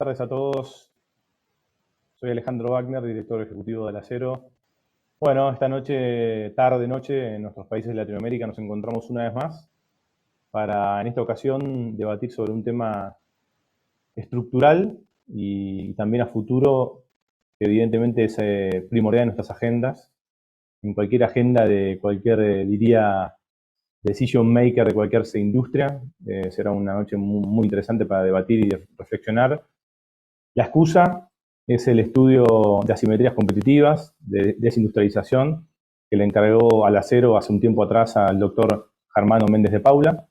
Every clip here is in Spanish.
Buenas tardes a todos. Soy Alejandro Wagner, director ejecutivo del Acero. Bueno, esta noche, tarde-noche, en nuestros países de Latinoamérica nos encontramos una vez más para, en esta ocasión, debatir sobre un tema estructural y también a futuro, que evidentemente es primordial en nuestras agendas. En cualquier agenda de cualquier, diría, decision maker de cualquier industria, será una noche muy interesante para debatir y reflexionar. La excusa es el estudio de asimetrías competitivas, de desindustrialización, que le encargó al Acero hace un tiempo atrás al doctor Germano Méndez de Paula.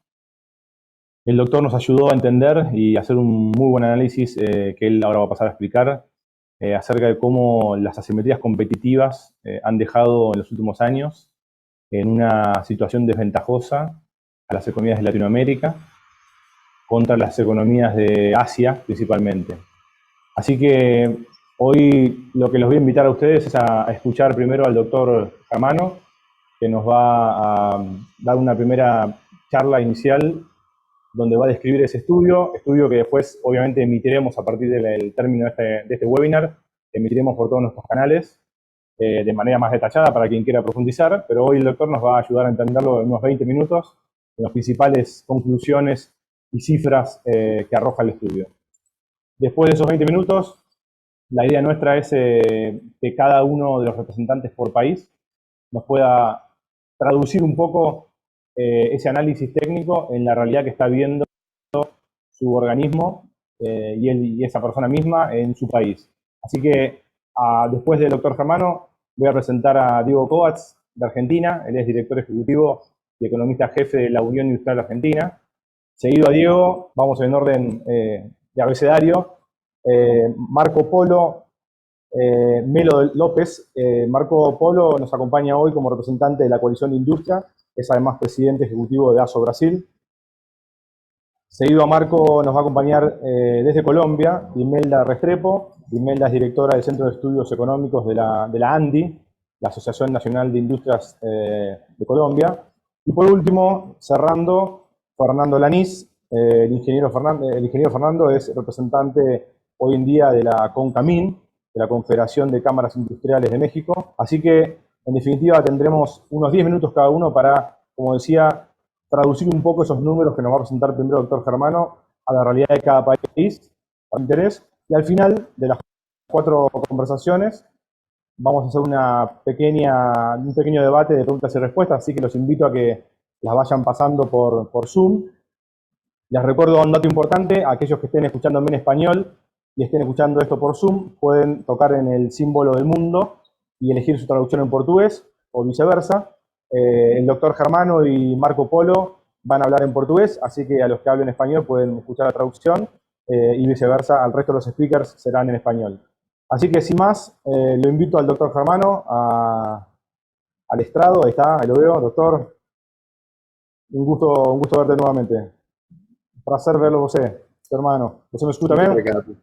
El doctor nos ayudó a entender y hacer un muy buen análisis que él ahora va a pasar a explicar acerca de cómo las asimetrías competitivas han dejado en los últimos años en una situación desventajosa a las economías de Latinoamérica contra las economías de Asia principalmente. Así que hoy lo que los voy a invitar a ustedes es a escuchar primero al doctor Germano, que nos va a dar una primera charla inicial donde va a describir ese estudio que después obviamente emitiremos a partir del término de este webinar, emitiremos por todos nuestros canales de manera más detallada para quien quiera profundizar, pero hoy el doctor nos va a ayudar a entenderlo en unos 20 minutos, en las principales conclusiones y cifras que arroja el estudio. Después de esos 20 minutos, la idea nuestra es que cada uno de los representantes por país nos pueda traducir un poco ese análisis técnico en la realidad que está viendo su organismo y esa persona misma en su país. Así que después del doctor Germano, voy a presentar a Diego Kovacs de Argentina. Él es director ejecutivo y economista jefe de la Unión Industrial Argentina. Seguido a Diego, vamos en orden de abecedario, Marco Polo, Melo López. Marco Polo nos acompaña hoy como representante de la Coalición de Industria, es además presidente ejecutivo de ASO Brasil. Seguido a Marco nos va a acompañar desde Colombia, Imelda Restrepo. Imelda es directora del Centro de Estudios Económicos de la ANDI, la Asociación Nacional de Industrias de Colombia. Y por último, cerrando, Fernando Lanís. El ingeniero Fernando es representante hoy en día de la CONCAMIN, de la Confederación de Cámaras Industriales de México. Así que, en definitiva, tendremos unos 10 minutos cada uno para, como decía, traducir un poco esos números que nos va a presentar primero el doctor Germano a la realidad de cada país, a interés. Y al final de las 4 conversaciones vamos a hacer un pequeño debate de preguntas y respuestas, así que los invito a que las vayan pasando por Zoom. Les recuerdo un dato importante: aquellos que estén escuchándome en español y estén escuchando esto por Zoom, pueden tocar en el símbolo del mundo y elegir su traducción en portugués o viceversa. El doctor Germano y Marco Polo van a hablar en portugués, así que a los que hablen español pueden escuchar la traducción y viceversa, al resto de los speakers serán en español. Así que sin más, lo invito al doctor Germano al estrado. Ahí está, ahí lo veo, doctor. Un gusto verte nuevamente. Prazer vê-lo você, hermano. Você me escuta bem? Obrigado.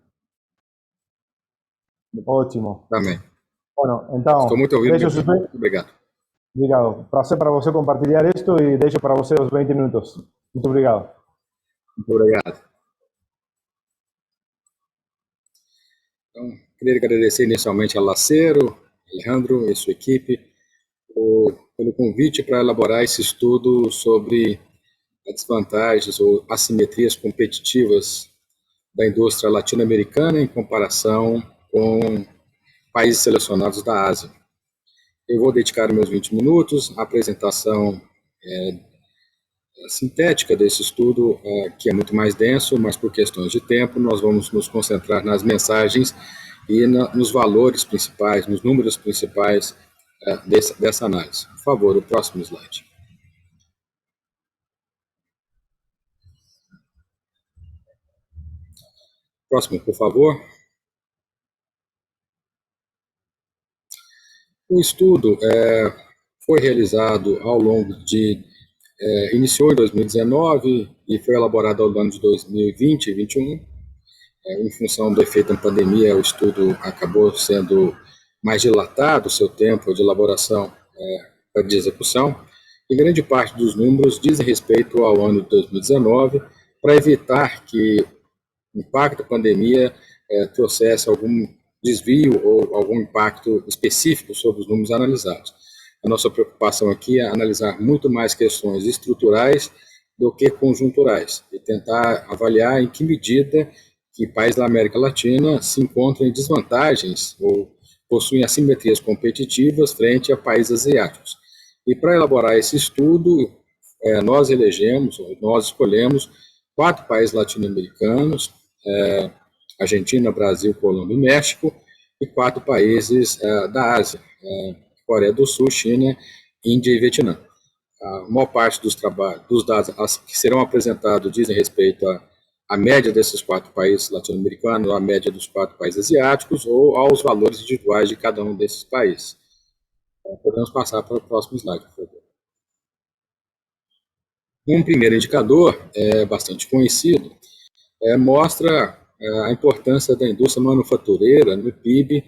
Ótimo. Também. Bueno, então, estou muito ouvindo. Muito obrigado. Obrigado. Prazer para você compartilhar isto e deixo para você os 20 minutos. Muito obrigado. Muito obrigado. Então, queria agradecer inicialmente ao Acero, Alejandro e sua equipe pelo convite para elaborar esse estudo sobre as desvantagens ou assimetrias competitivas da indústria latino-americana em comparação com países selecionados da Ásia. Eu vou dedicar meus 20 minutos à apresentação sintética desse estudo, que é muito mais denso, mas por questões de tempo nós vamos nos concentrar nas mensagens e nos valores principais, nos números principais dessa análise. Por favor, o próximo slide. Próximo, por favor. O estudo foi realizado ao longo iniciou em 2019 e foi elaborado ao longo de 2020 e 2021. Em função do efeito da pandemia, o estudo acabou sendo mais dilatado, o seu tempo de elaboração de execução, e grande parte dos números dizem respeito ao ano de 2019, para evitar que o impacto da pandemia trouxesse algum desvio ou algum impacto específico sobre os números analisados. A nossa preocupação aqui é analisar muito mais questões estruturais do que conjunturais e tentar avaliar em que medida que países da América Latina se encontram em desvantagens ou possuem assimetrias competitivas frente a países asiáticos. E para elaborar esse estudo, nós escolhemos 4 países latino-americanos, Argentina, Brasil, Colômbia e México, e 4 países da Ásia, Coreia do Sul, China, Índia e Vietnã. A maior parte dos dados que serão apresentados dizem respeito à média desses 4 países latino-americanos, à média dos 4 países asiáticos ou aos valores individuais de cada um desses países. Podemos passar para o próximo slide, por favor. Um primeiro indicador, bastante conhecido, mostra a importância da indústria manufatureira no PIB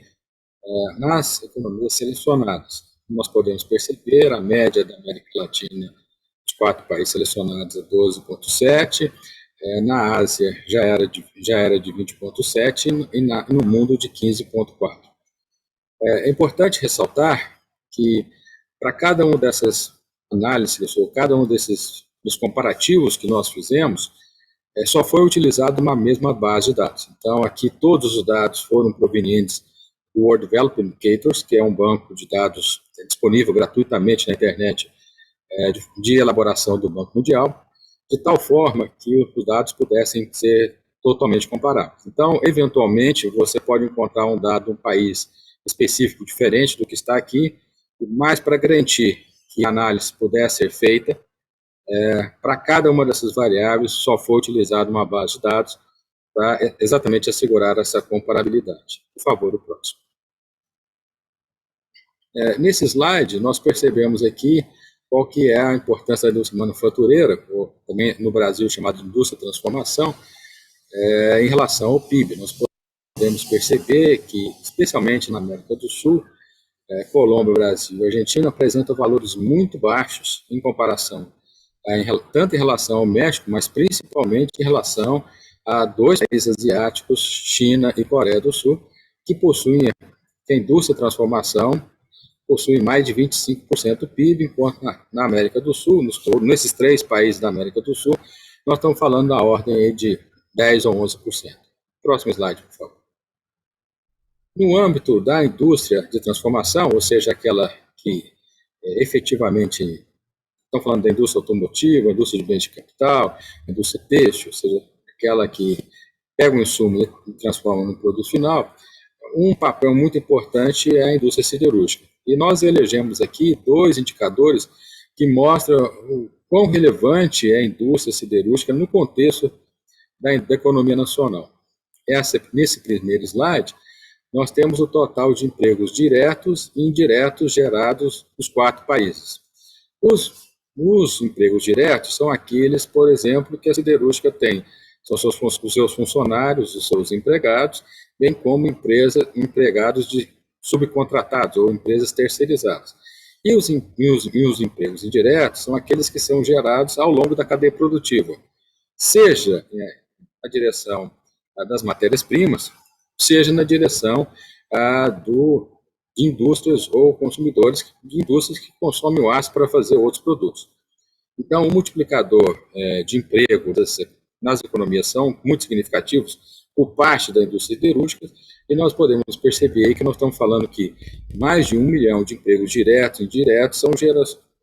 nas economias selecionadas. Nós podemos perceber a média da América Latina, dos 4 países selecionados, é 12,7%, na Ásia já era de 20,7% e no mundo de 15,4%. É importante ressaltar que para cada uma dessas análises, ou cada um dos comparativos que nós fizemos, só foi utilizada uma mesma base de dados. Então, aqui todos os dados foram provenientes do World Development Indicators, que é um banco de dados disponível gratuitamente na internet de elaboração do Banco Mundial, de tal forma que os dados pudessem ser totalmente comparáveis. Então, eventualmente, você pode encontrar um dado de um país específico diferente do que está aqui, mas para garantir que a análise pudesse ser feita, para cada uma dessas variáveis só foi utilizada uma base de dados para exatamente assegurar essa comparabilidade. Por favor, o próximo. Nesse slide, nós percebemos aqui qual que é a importância da indústria manufatureira, ou também no Brasil chamada de indústria de transformação, em relação ao PIB. Nós podemos perceber que, especialmente na América do Sul, Colômbia, Brasil e Argentina apresentam valores muito baixos em comparação, tanto em relação ao México, mas principalmente em relação a 2 países asiáticos, China e Coreia do Sul, que possuem a indústria de transformação, possui mais de 25% do PIB, enquanto na América do Sul, nesses 3 países da América do Sul, nós estamos falando da ordem de 10% ou 11%. Próximo slide, por favor. No âmbito da indústria de transformação, ou seja, aquela que efetivamente, estamos falando da indústria automotiva, indústria de bens de capital, indústria têxtil, ou seja, aquela que pega um insumo e transforma no produto final, um papel muito importante é a indústria siderúrgica. E nós elegemos aqui 2 indicadores que mostram o quão relevante é a indústria siderúrgica no contexto da economia nacional. Nesse primeiro slide, nós temos o total de empregos diretos e indiretos gerados nos 4 países. Os empregos diretos são aqueles, por exemplo, que a siderúrgica tem. São os seus funcionários, os seus empregados, bem como empregados subcontratados ou empresas terceirizadas. E os empregos indiretos são aqueles que são gerados ao longo da cadeia produtiva, seja na direção das matérias-primas, seja na direção de indústrias ou consumidores de indústrias que consomem o aço para fazer outros produtos. Então, o multiplicador de emprego nas economias são muito significativos por parte da indústria siderúrgica, e nós podemos perceber que nós estamos falando que mais de 1 milhão de empregos diretos e indiretos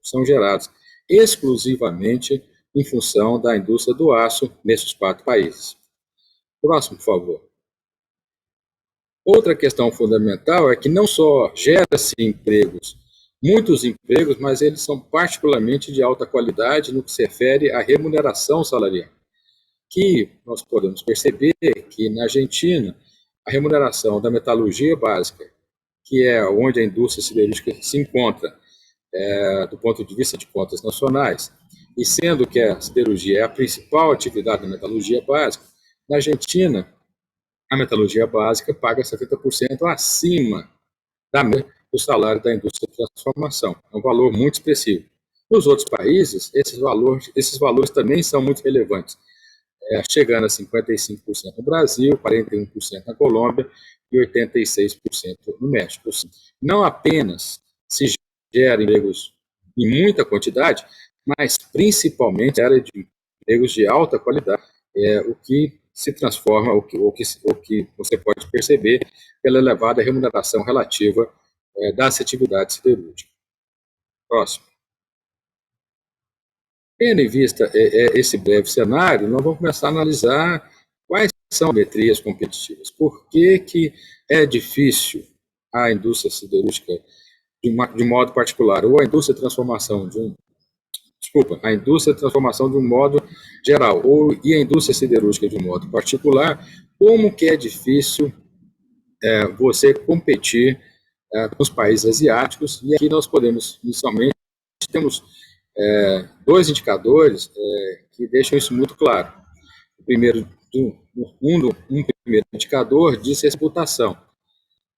são gerados exclusivamente em função da indústria do aço nesses 4 países. Próximo, por favor. Outra questão fundamental é que não só gera-se empregos, muitos empregos, mas eles são particularmente de alta qualidade no que se refere à remuneração salarial. Que nós podemos perceber que na Argentina, a remuneração da metalurgia básica, que é onde a indústria siderúrgica se encontra, do ponto de vista de contas nacionais, e sendo que a siderurgia é a principal atividade da metalurgia básica, na Argentina, a metalurgia básica paga 70% acima do salário da indústria de transformação. É um valor muito expressivo. Nos outros países, esses valores também são muito relevantes. chegando a 55% no Brasil, 41% na Colômbia e 86% no México. Não apenas se gera empregos em muita quantidade, mas principalmente a área de empregos de alta qualidade, o que se transforma, o que você pode perceber pela elevada remuneração relativa das atividades siderúrgicas. Próximo. Tendo em vista esse breve cenário, nós vamos começar a analisar quais são as metrias competitivas. Por que é difícil a indústria siderúrgica de modo particular, ou a indústria de transformação a indústria de transformação de um modo geral, e a indústria siderúrgica de um modo particular, como que é difícil você competir com os países asiáticos, e aqui nós podemos, inicialmente, temos dois indicadores que deixam isso muito claro. O primeiro, um primeiro indicador diz reputação.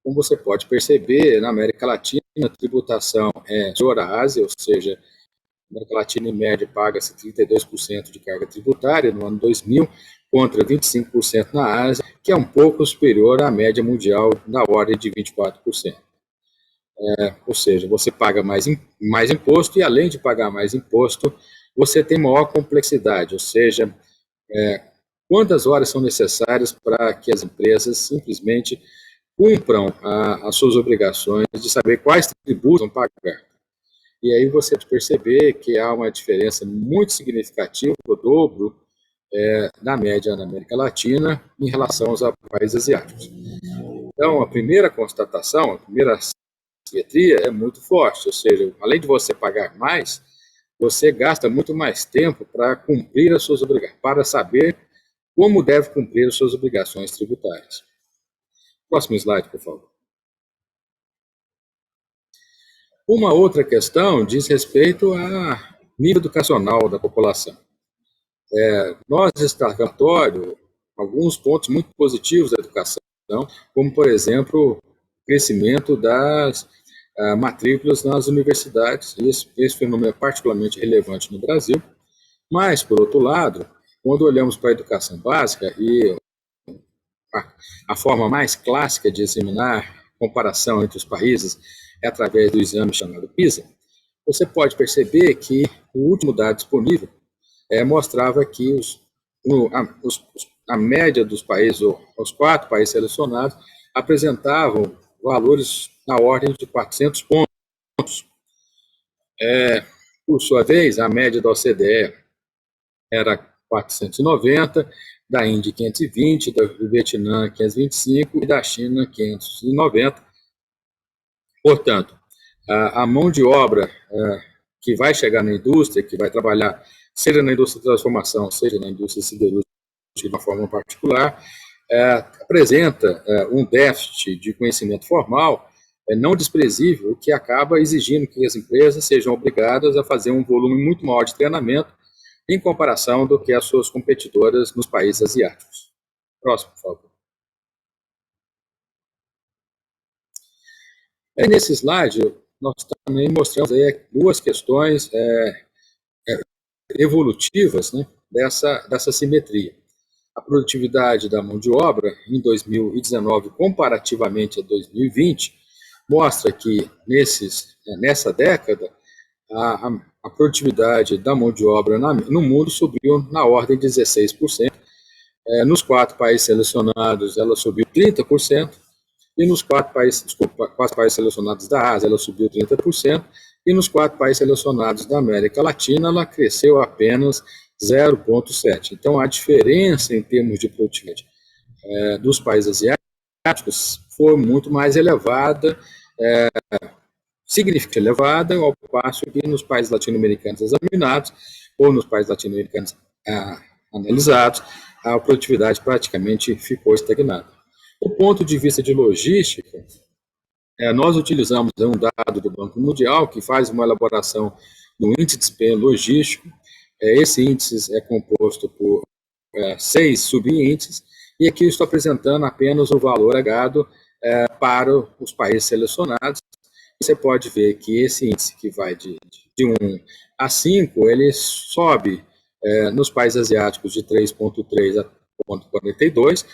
Como você pode perceber, na América Latina, a tributação é superior à Ásia, ou seja, a América Latina, em média, paga-se 32% de carga tributária no ano 2000, contra 25% na Ásia, que é um pouco superior à média mundial, na ordem de 24%. Ou seja, você paga mais imposto e, além de pagar mais imposto, você tem maior complexidade, ou seja, quantas horas são necessárias para que as empresas simplesmente cumpram as suas obrigações de saber quais tributos vão pagar. E aí você pode perceber que há uma diferença muito significativa, o dobro na média na América Latina em relação aos países asiáticos. Então, a primeira constatação, a primeira simetria é muito forte, ou seja, além de você pagar mais, você gasta muito mais tempo para cumprir as suas obrigações, para saber como deve cumprir as suas obrigações tributárias. Próximo slide, por favor. Uma outra questão diz respeito ao nível educacional da população. Nós destacamos alguns pontos muito positivos da educação, como, por exemplo, o crescimento das matrículas nas universidades. Esse fenômeno é particularmente relevante no Brasil, mas, por outro lado, quando olhamos para a educação básica e a forma mais clássica de examinar comparação entre os países é através do exame chamado PISA, você pode perceber que o último dado disponível mostrava que a média dos países, ou os 4 países selecionados, apresentavam valores na ordem de 400 pontos. Por sua vez, a média da OCDE era 490, da Índia 520, do Vietnã 525 e da China 590. Portanto, a mão de obra que vai chegar na indústria, que vai trabalhar, seja na indústria de transformação, seja na indústria siderúrgica de uma forma particular, apresenta um déficit de conhecimento formal não desprezível, o que acaba exigindo que as empresas sejam obrigadas a fazer um volume muito maior de treinamento em comparação do que as suas competidoras nos países asiáticos. Próximo, por favor. Nesse slide, nós também mostramos aí 2 questões evolutivas, né, dessa simetria. A produtividade da mão de obra em 2019, comparativamente a 2020, mostra que nessa década a produtividade da mão de obra no mundo subiu na ordem de 16%. Nos 4 países selecionados, ela subiu 30%, e nos 4 países selecionados da Ásia, ela subiu 30%, e nos 4 países selecionados da América Latina, ela cresceu apenas 0,7%. Então, a diferença em termos de produtividade dos países asiáticos foi muito mais elevada, significativamente elevada, ao passo que nos países latino-americanos examinados, ou nos países latino-americanos analisados, a produtividade praticamente ficou estagnada. Do ponto de vista de logística, nós utilizamos um dado do Banco Mundial, que faz uma elaboração do índice de desempenho logístico. Esse índice é composto por 6 subíndices, e aqui eu estou apresentando apenas o valor agregado para os países selecionados. Você pode ver que esse índice, que vai de 1 a 5, ele sobe nos países asiáticos de 3,3 a 0,42,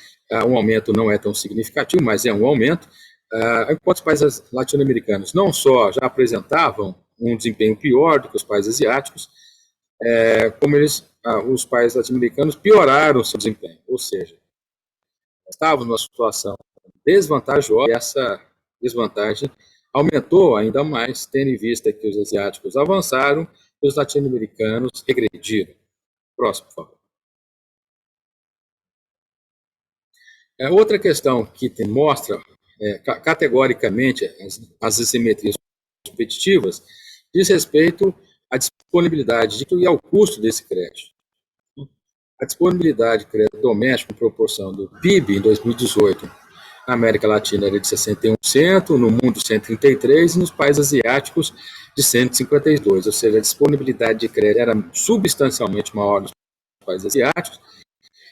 um aumento não é tão significativo, mas é um aumento. Enquanto os países latino-americanos não só já apresentavam um desempenho pior do que os países asiáticos, como os países latino-americanos pioraram seu desempenho, ou seja, estavam numa situação desvantajosa, e essa desvantagem aumentou ainda mais, tendo em vista que os asiáticos avançaram e os latino-americanos regrediram. Próximo, por favor. Outra questão que mostra categoricamente as assimetrias competitivas diz respeito à disponibilidade e ao custo desse crédito. A disponibilidade de crédito doméstico em proporção do PIB em 2018 na América Latina era de 61%, no mundo 133% e nos países asiáticos de 152%, ou seja, a disponibilidade de crédito era substancialmente maior nos países asiáticos.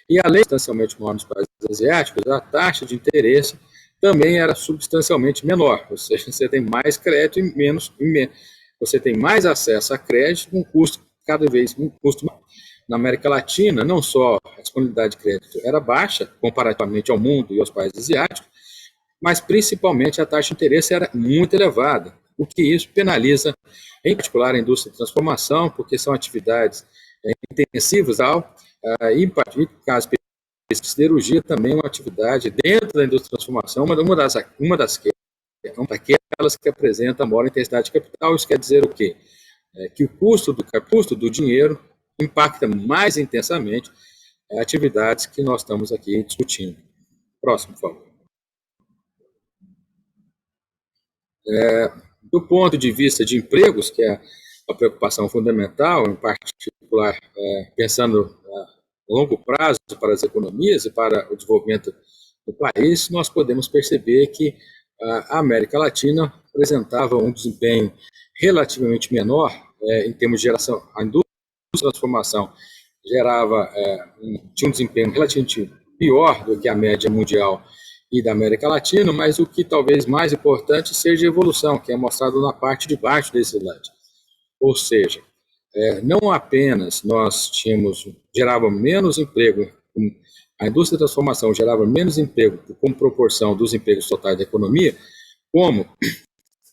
E, além de substancialmente maior nos países asiáticos, a taxa de interesse também era substancialmente menor, ou seja, você tem mais crédito e você tem mais acesso a crédito com custo cada vez um custo maior. Na América Latina, não só a disponibilidade de crédito era baixa, comparativamente ao mundo e aos países asiáticos, mas principalmente a taxa de interesse era muito elevada, o que isso penaliza, em particular, a indústria de transformação, porque são atividades intensivas, e, em caso de siderurgia, também é uma atividade dentro da indústria de transformação, uma daquelas que apresenta maior intensidade de capital. Isso quer dizer o quê? Que o custo do dinheiro impacta mais intensamente atividades que nós estamos aqui discutindo. Próximo, por favor. Do ponto de vista de empregos, que é a preocupação fundamental, em particular pensando a longo prazo para as economias e para o desenvolvimento do país, nós podemos perceber que a América Latina apresentava um desempenho relativamente menor em termos de geração. A indústria de transformação tinha um desempenho relativamente pior do que a média mundial e da América Latina, mas o que talvez mais importante seja a evolução, que é mostrado na parte de baixo desse slide. Ou seja, não apenas nós gerava menos emprego, a indústria de transformação gerava menos emprego como proporção dos empregos totais da economia, como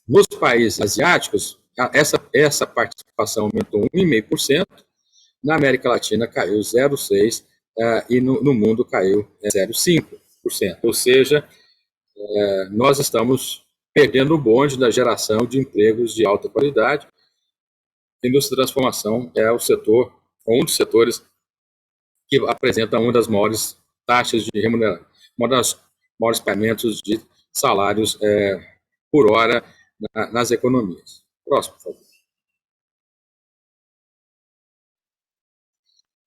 nos países asiáticos, essa participação aumentou 1,5%, na América Latina caiu 0,6% e no mundo caiu 0,5%. Ou seja, nós estamos perdendo o bonde da geração de empregos de alta qualidade. A indústria de transformação é um dos setores que apresenta uma das maiores taxas de remuneração, uma das maiores pagamentos de salários por hora nas economias. Próximo, por favor.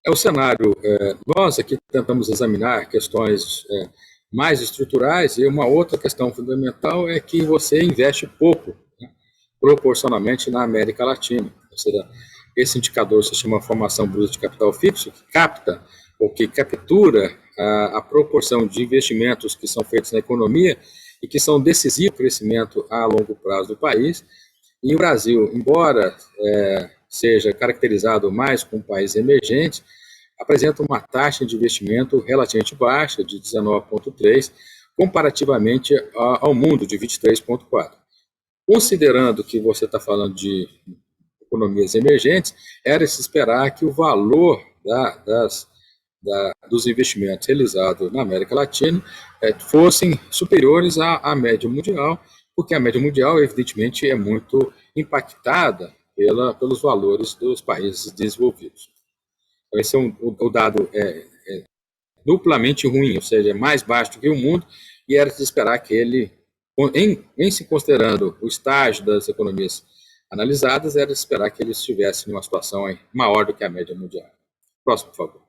O cenário, nós aqui tentamos examinar questões mais estruturais, e uma outra questão fundamental é que você investe pouco, proporcionalmente, na América Latina. Ou seja, esse indicador se chama formação bruta de capital fixo, que capta ou que captura a proporção de investimentos que são feitos na economia e que são decisivos para o crescimento a longo prazo do país. E o Brasil, embora seja caracterizado mais como um país emergente, apresenta uma taxa de investimento relativamente baixa, de 19,3%, comparativamente ao mundo, de 23,4%. Considerando que você está falando de economias emergentes, era se esperar que o valor dos investimentos realizados na América Latina fossem superiores à média mundial, porque a média mundial, evidentemente, é muito impactada pelos valores dos países desenvolvidos. Então, esse o dado duplamente ruim, ou seja, é mais baixo do que o mundo, e era de esperar que ele, em se considerando o estágio das economias analisadas, era de esperar que ele estivesse numa situação maior do que a média mundial. Próximo, por favor.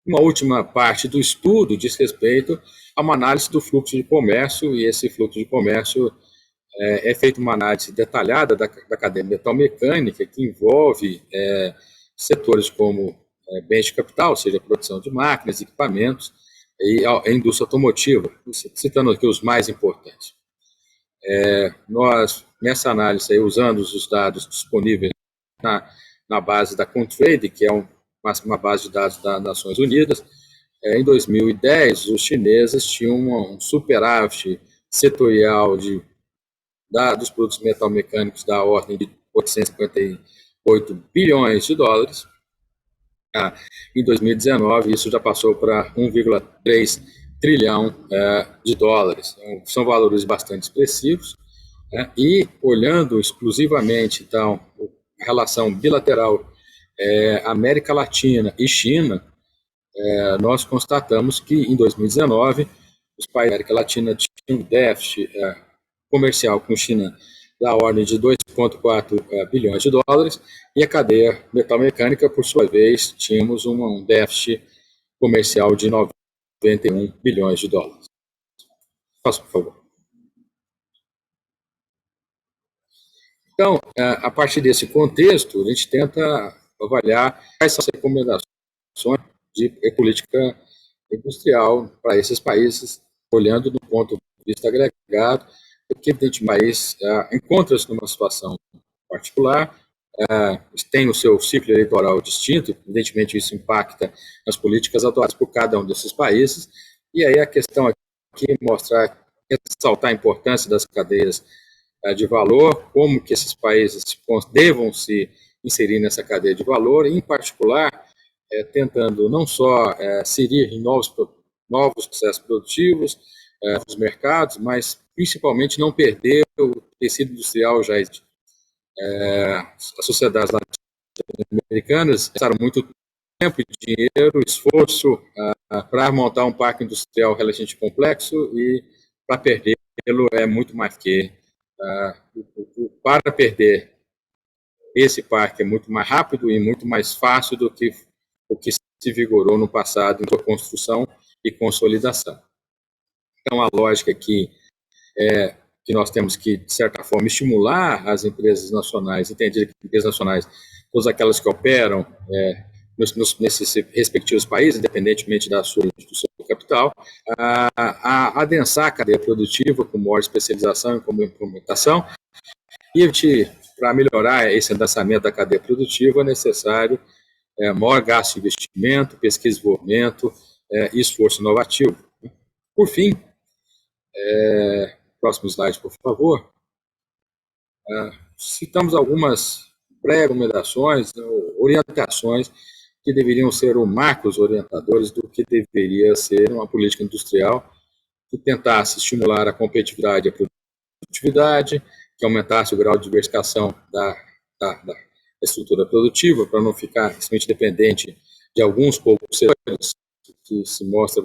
Uma última parte do estudo diz respeito a uma análise do fluxo de comércio, e esse fluxo de comércio é feita uma análise detalhada da cadeia metal-mecânica, que envolve setores como bens de capital, ou seja, a produção de máquinas, equipamentos, e a indústria automotiva, citando aqui os mais importantes. Nós, nessa análise, usando os dados disponíveis na base da Comtrade, que é uma base de dados das Nações Unidas, em 2010, os chineses tinham um superávit setorial dos produtos metalmecânicos da ordem de 858 bilhões de dólares. Em 2019, isso já passou para 1,3 trilhão de dólares. Então, são valores bastante expressivos. E olhando exclusivamente, então, a relação bilateral América Latina e China, nós constatamos que em 2019 os países da América Latina tinham um déficit comercial com China da ordem de 2,4 bilhões de dólares, e a cadeia metalmecânica, por sua vez, tínhamos um déficit comercial de 91 bilhões de dólares. Faça, por favor. Então, a partir desse contexto, a gente tenta avaliar quais são as recomendações de política industrial para esses países, olhando do ponto de vista agregado, porque, evidentemente, o país encontra-se numa situação particular, tem o seu ciclo eleitoral distinto, evidentemente isso impacta nas políticas adotadas por cada um desses países, e aí a questão aqui é mostrar, ressaltar a importância das cadeias de valor, como que esses países devam se inserir nessa cadeia de valor, e, em particular, tentando não só inserir em novos processos produtivos, novos mercados, mas principalmente não perder o tecido industrial já existente. As sociedades latino-americanas gastaram muito tempo, dinheiro, esforço para montar um parque industrial relativamente complexo, e para perdê-lo é muito mais que para perder esse parque é muito mais rápido e muito mais fácil do que o que se vigorou no passado em sua construção e consolidação. Então, a lógica aqui é que nós temos que, de certa forma, estimular as empresas nacionais, entender que empresas nacionais, todas aquelas que operam nesses respectivos países, independentemente do seu capital, a adensar a cadeia produtiva com maior especialização e com implementação, e para melhorar esse adensamento da cadeia produtiva é necessário maior gasto de investimento, pesquisa e desenvolvimento e esforço inovativo. Por fim, próximo slide, por favor. Citamos algumas pré-recomendações, orientações que deveriam ser os marcos orientadores do que deveria ser uma política industrial que tentasse estimular a competitividade e a produtividade, que aumentasse o grau de diversificação da estrutura produtiva, para não ficar simplesmente dependente de alguns poucos setores, que se mostra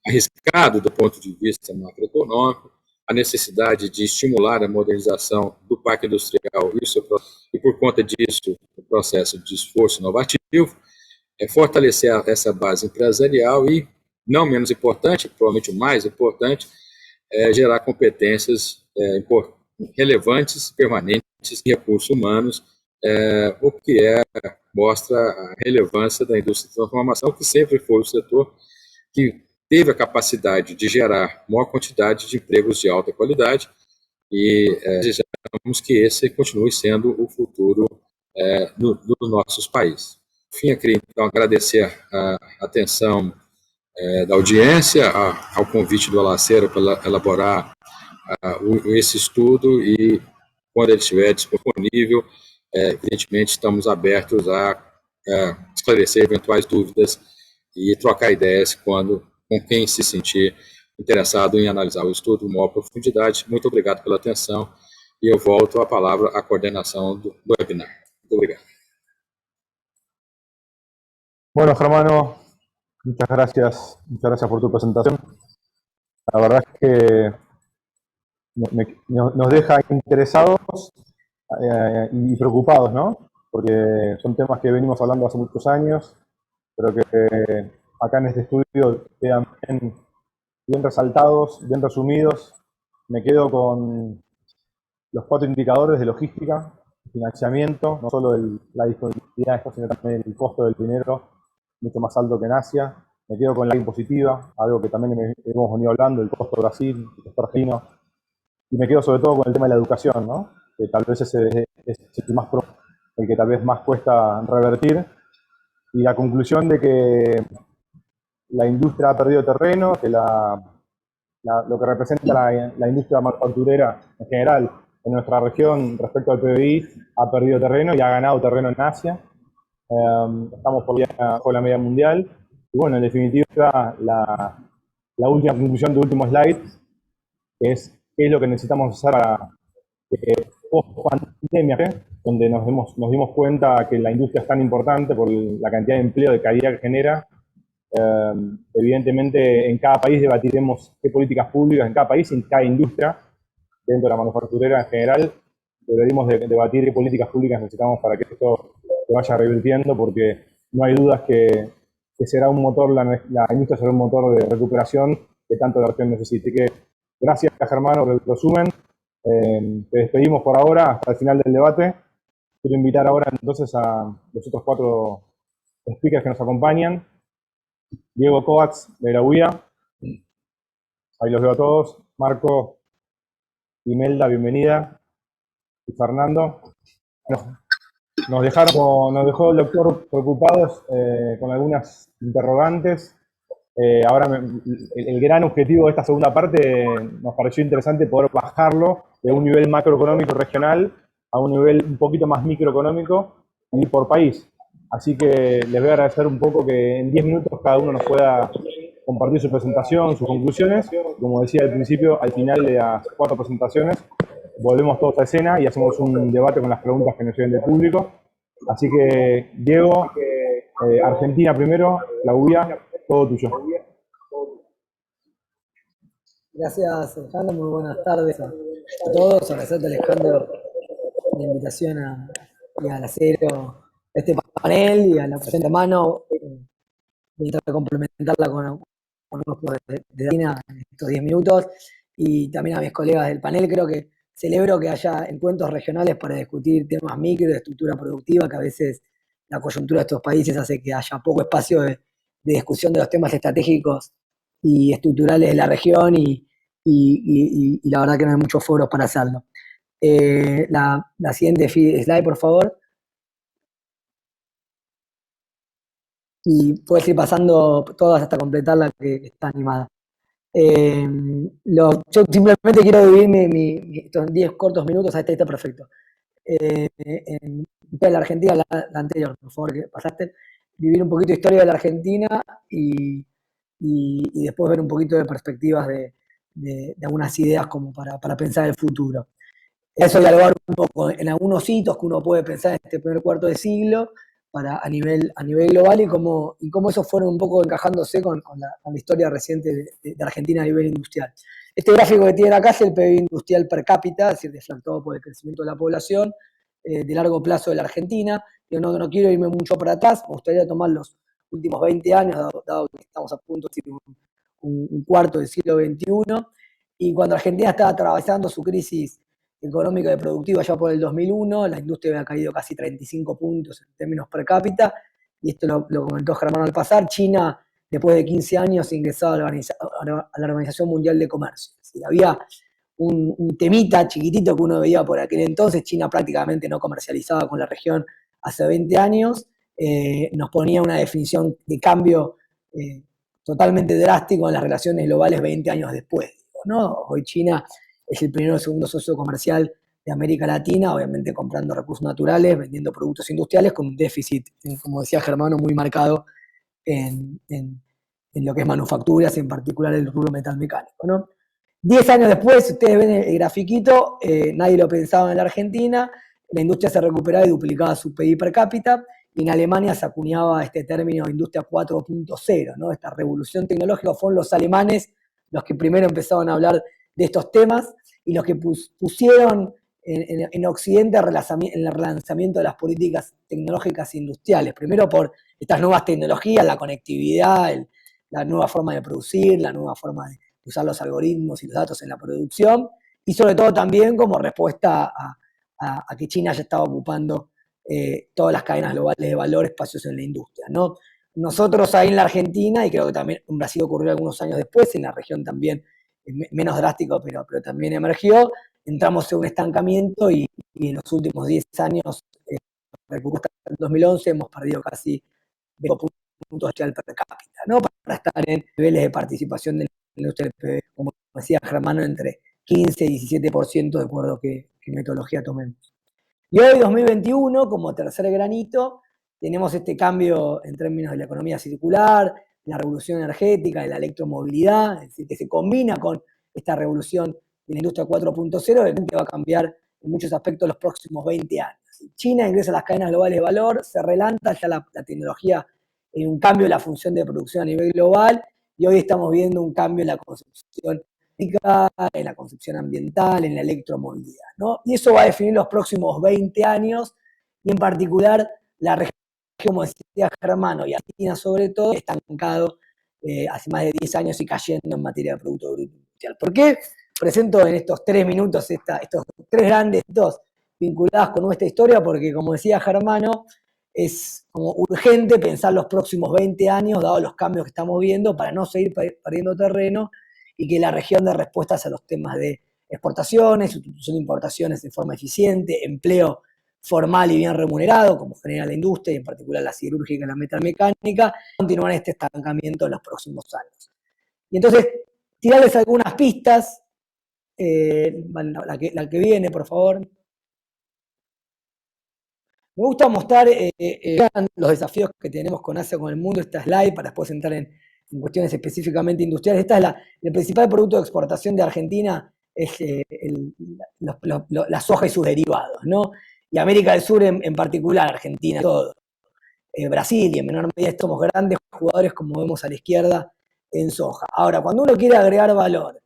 arriscado do ponto de vista macroeconômico, a necessidade de estimular a modernização do parque industrial e por conta disso, o processo de esforço inovativo, fortalecer essa base empresarial e, não menos importante, provavelmente o mais importante, gerar competências relevantes, permanentes em recursos humanos, o que mostra a relevância da indústria de transformação, que sempre foi o setor que teve a capacidade de gerar maior quantidade de empregos de alta qualidade, e desejamos que esse continue sendo o futuro dos nossos países. Por fim, eu queria então agradecer a atenção da audiência, ao convite do Alacero para elaborar esse estudo, e quando ele estiver disponível, evidentemente estamos abertos a esclarecer eventuais dúvidas e trocar ideias com quem se sentir interessado em analisar o estudo com maior profundidade. Muito obrigado pela atenção, e eu volto a palavra à coordenação do webinar. Muito obrigado. Bueno, Germano, muchas gracias por tu presentación. La verdad es que nos deja interesados y preocupados, ¿no? Porque son temas que venimos hablando hace muchos años, pero que acá en este estudio quedan bien resaltados, bien resumidos. Me quedo con los 4 indicadores de logística, financiamiento, no solo la disponibilidad, sino también el costo del dinero, mucho más alto que en Asia. Me quedo con la impositiva, algo que también hemos venido hablando, el costo de Brasil, el costo argentino. Y me quedo sobre todo con el tema de la educación, ¿no? Que tal vez es el más el que tal vez más cuesta revertir, y la conclusión de que la industria ha perdido terreno, que lo que representa la industria manufacturera en general en nuestra región respecto al PBI ha perdido terreno y ha ganado terreno en Asia. Estamos por la media mundial. Y bueno, en definitiva, la última conclusión del último slide, que es qué es lo que necesitamos hacer para post-pandemia, donde nos dimos cuenta que la industria es tan importante por la cantidad de empleo, de calidad que genera. Evidentemente, en cada país debatiremos qué políticas públicas, en cada país, en cada industria, dentro de la manufacturera en general, deberíamos debatir qué políticas públicas necesitamos para que esto se vaya revirtiendo, porque no hay dudas que será un motor, la industria será un motor de recuperación que tanto la región necesite. Que gracias, Germán, por el resumen. Te despedimos por ahora hasta el final del debate. Quiero invitar ahora entonces a los otros 4 speakers que nos acompañan. Diego Kovacs de la UIA. Ahí los veo a todos. Marco, Imelda, bienvenida. Y Fernando. Nos dejó el doctor preocupados con algunas interrogantes. Ahora el gran objetivo de esta segunda parte nos pareció interesante poder bajarlo de un nivel macroeconómico regional a un nivel un poquito más microeconómico y por país. Así que les voy a agradecer un poco que en 10 minutos cada uno nos pueda compartir su presentación, sus conclusiones. Como decía al principio, al final de las 4 presentaciones volvemos todos a escena y hacemos un debate con las preguntas que nos lleguen del público. Así que, Diego, Argentina primero, la UIA, todo tuyo. Gracias, Alejandro. Muy buenas tardes a todos. Agradecerte, Alejandro, la invitación y al acero, este panel y a la presente mano. Voy a tratar de complementarla con unos de Argentina en estos 10 minutos. Y también a mis colegas del panel. Creo que celebro que haya encuentros regionales para discutir temas micro de estructura productiva, que a veces la coyuntura de estos países hace que haya poco espacio de discusión de los temas estratégicos y estructurales de la región y la verdad que no hay muchos foros para hacerlo. La siguiente slide, por favor. Y puedes ir pasando todas hasta completarla, que está animada. Yo simplemente quiero dividir estos 10 cortos minutos, ahí está perfecto. En la Argentina, la anterior, por favor, que pasaste, vivir un poquito de historia de la Argentina y después ver un poquito de perspectivas de algunas ideas como para pensar el futuro. Eso dialogar un poco en algunos hitos que uno puede pensar en este primer cuarto de siglo a nivel global y cómo esos fueron un poco encajándose con la historia reciente de Argentina a nivel industrial. Este gráfico que tienen acá es el PIB industrial per cápita, es decir, deflactado por el crecimiento de la población de largo plazo de la Argentina. Yo no quiero irme mucho para atrás, me gustaría tomar los últimos 20 años, dado que estamos a punto de un cuarto del siglo XXI, y cuando Argentina estaba atravesando su crisis económica y productiva ya por el 2001, la industria había caído casi 35 puntos en términos per cápita, y esto lo comentó Germán al pasar. China, después de 15 años, ingresaba a la Organización Mundial de Comercio. Es decir, había un temita chiquitito que uno veía por aquel entonces. China prácticamente no comercializaba con la región hace 20 años, nos ponía una definición de cambio totalmente drástico en las relaciones globales 20 años después, ¿no? Hoy China es el primero o segundo socio comercial de América Latina, obviamente comprando recursos naturales, vendiendo productos industriales, con un déficit, como decía Germano, muy marcado en lo que es manufacturas, y en particular el rubro metalmecánico, ¿no? 10 años después, ustedes ven el grafiquito, nadie lo pensaba en la Argentina, la industria se recuperaba y duplicaba su PIB per cápita, y en Alemania se acuñaba este término de industria 4.0, ¿no? Esta revolución tecnológica. Fueron los alemanes los que primero empezaron a hablar de estos temas y los que pusieron en Occidente en el relanzamiento de las políticas tecnológicas e industriales. Primero por estas nuevas tecnologías, la conectividad, la nueva forma de producir, la nueva forma de usar los algoritmos y los datos en la producción, y sobre todo también como respuesta a que China ya estaba ocupando todas las cadenas globales de valor, espacios en la industria, ¿no? Nosotros ahí en la Argentina, y creo que también en Brasil ocurrió algunos años después, en la región también menos drástico, pero también emergió, entramos en un estancamiento y en los últimos 10 años recuperamos hasta el 2011, hemos perdido casi 20 puntos per cápita, ¿no? Para estar en niveles de participación de la industria del PBI, como decía Germano, entre 15 y 17% de acuerdo a qué metodología tomemos. Y hoy, 2021, como tercer granito, tenemos este cambio en términos de la economía circular, la revolución energética, de la electromovilidad, es decir, que se combina con esta revolución de la industria 4.0, que va a cambiar en muchos aspectos los próximos 20 años. China ingresa a las cadenas globales de valor, se relanta ya la tecnología en un cambio de la función de producción a nivel global, y hoy estamos viendo un cambio en la concepción en la concepción ambiental, en la electromovilidad, ¿no? Y eso va a definir los próximos 20 años, y en particular la región, como decía Germano, y Argentina sobre todo, estancado hace más de 10 años y cayendo en materia de Producto Bruto Industrial. ¿Por qué presento en estos 3 minutos estos 3 grandes hitos vinculados con nuestra historia? Porque, como decía Germano, es como urgente pensar los próximos 20 años, dado los cambios que estamos viendo, para no seguir perdiendo terreno, y que la región dé respuestas a los temas de exportaciones, sustitución de importaciones de forma eficiente, empleo formal y bien remunerado, como genera la industria, y en particular la siderúrgica y la metalmecánica, continuar este estancamiento en los próximos años. Y entonces, tirarles algunas pistas, la que viene, por favor. Me gusta mostrar los desafíos que tenemos con Asia, con el mundo, esta slide, para después entrar en cuestiones específicamente industriales. Esta es el principal producto de exportación de Argentina, es la soja y sus derivados, ¿no? Y América del Sur en particular, Argentina, todo. Brasil, y en menor medida somos grandes jugadores, como vemos a la izquierda, en soja. Ahora, cuando uno quiere agregar valor,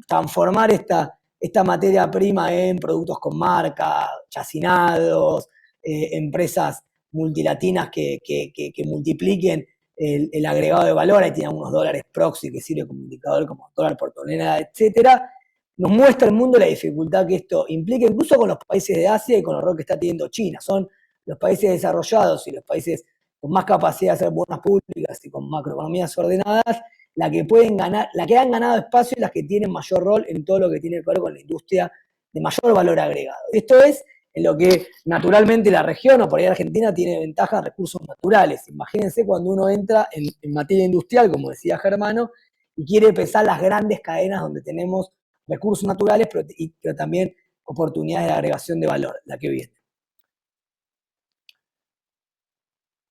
transformar esta materia prima en productos con marca, chacinados, empresas multilatinas que multipliquen el agregado de valor, ahí tienen unos dólares proxy que sirve como indicador, como dólar por tonelada, etcétera. Nos muestra el mundo la dificultad que esto implica, incluso con los países de Asia y con el rol que está teniendo China. Son los países desarrollados y los países con más capacidad de hacer buenas públicas y con macroeconomías ordenadas, la que han ganado espacio y las que tienen mayor rol en todo lo que tiene que ver con la industria de mayor valor agregado. Esto es en lo que naturalmente la región, o por ahí Argentina, tiene ventaja en recursos naturales. Imagínense cuando uno entra en materia industrial, como decía Germano, y quiere pensar las grandes cadenas donde tenemos recursos naturales, pero también oportunidades de agregación de valor, la que viene.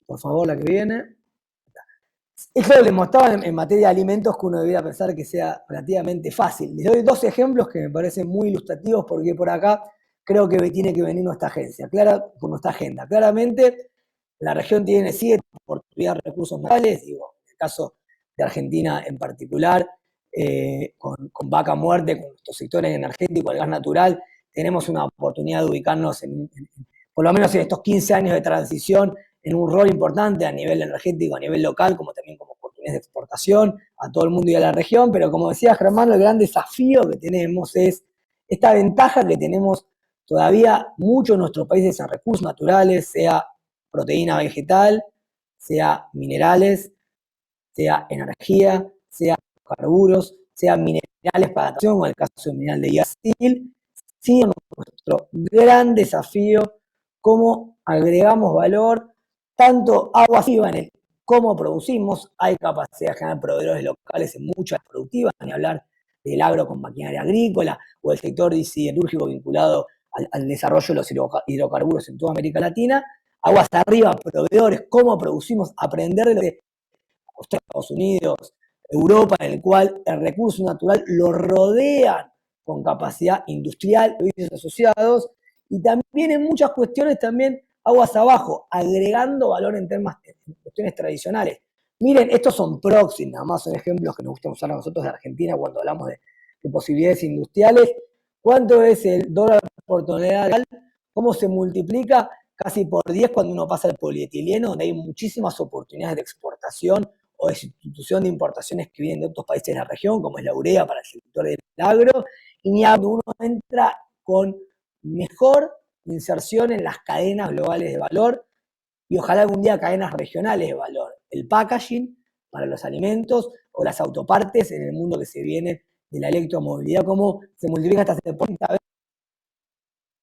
Por favor, la que viene. Eso les mostraba en materia de alimentos, que uno debería pensar que sea relativamente fácil. Les doy 2 ejemplos que me parecen muy ilustrativos, porque por acá creo que tiene que venir nuestra agenda. Claramente, la región sigue oportunidad de recursos naturales, digo, en el caso de Argentina en particular, con Vaca Muerta, con nuestros sectores energéticos, el gas natural, tenemos una oportunidad de ubicarnos por lo menos en estos 15 años de transición, en un rol importante a nivel energético, a nivel local, como también como oportunidades de exportación a todo el mundo y a la región. Pero como decía Germán, el gran desafío que tenemos es esta ventaja que tenemos todavía muchos de nuestros países en recursos naturales, sea proteína vegetal, sea minerales, sea energía, sea carburos, sea minerales para adaptación, como el caso del mineral de Yacil. Sí, nuestro gran desafío, cómo agregamos valor, tanto agua viva en el cómo producimos. Hay capacidad de generar proveedores locales en muchas productivas, ni hablar del agro con maquinaria agrícola, o el sector siderúrgico vinculado al desarrollo de los hidrocarburos en toda América Latina. Aguas arriba, proveedores, cómo producimos, aprender de lo que Estados Unidos, Europa, en el cual el recurso natural lo rodean con capacidad industrial, servicios asociados, y también en muchas cuestiones también aguas abajo, agregando valor en cuestiones tradicionales. Miren, estos son proxies, nada más son ejemplos que nos gusta usar a nosotros de Argentina cuando hablamos de posibilidades industriales. ¿Cuánto es el dólar por tonelada? ¿Cómo se multiplica? Casi por 10 cuando uno pasa al polietileno, donde hay muchísimas oportunidades de exportación o de sustitución de importaciones que vienen de otros países de la región, como es la urea para el sector del agro, y ni cuando uno entra con mejor inserción en las cadenas globales de valor, y ojalá algún día cadenas regionales de valor. El packaging para los alimentos o las autopartes en el mundo que se viene de la electromovilidad, cómo se multiplica hasta 70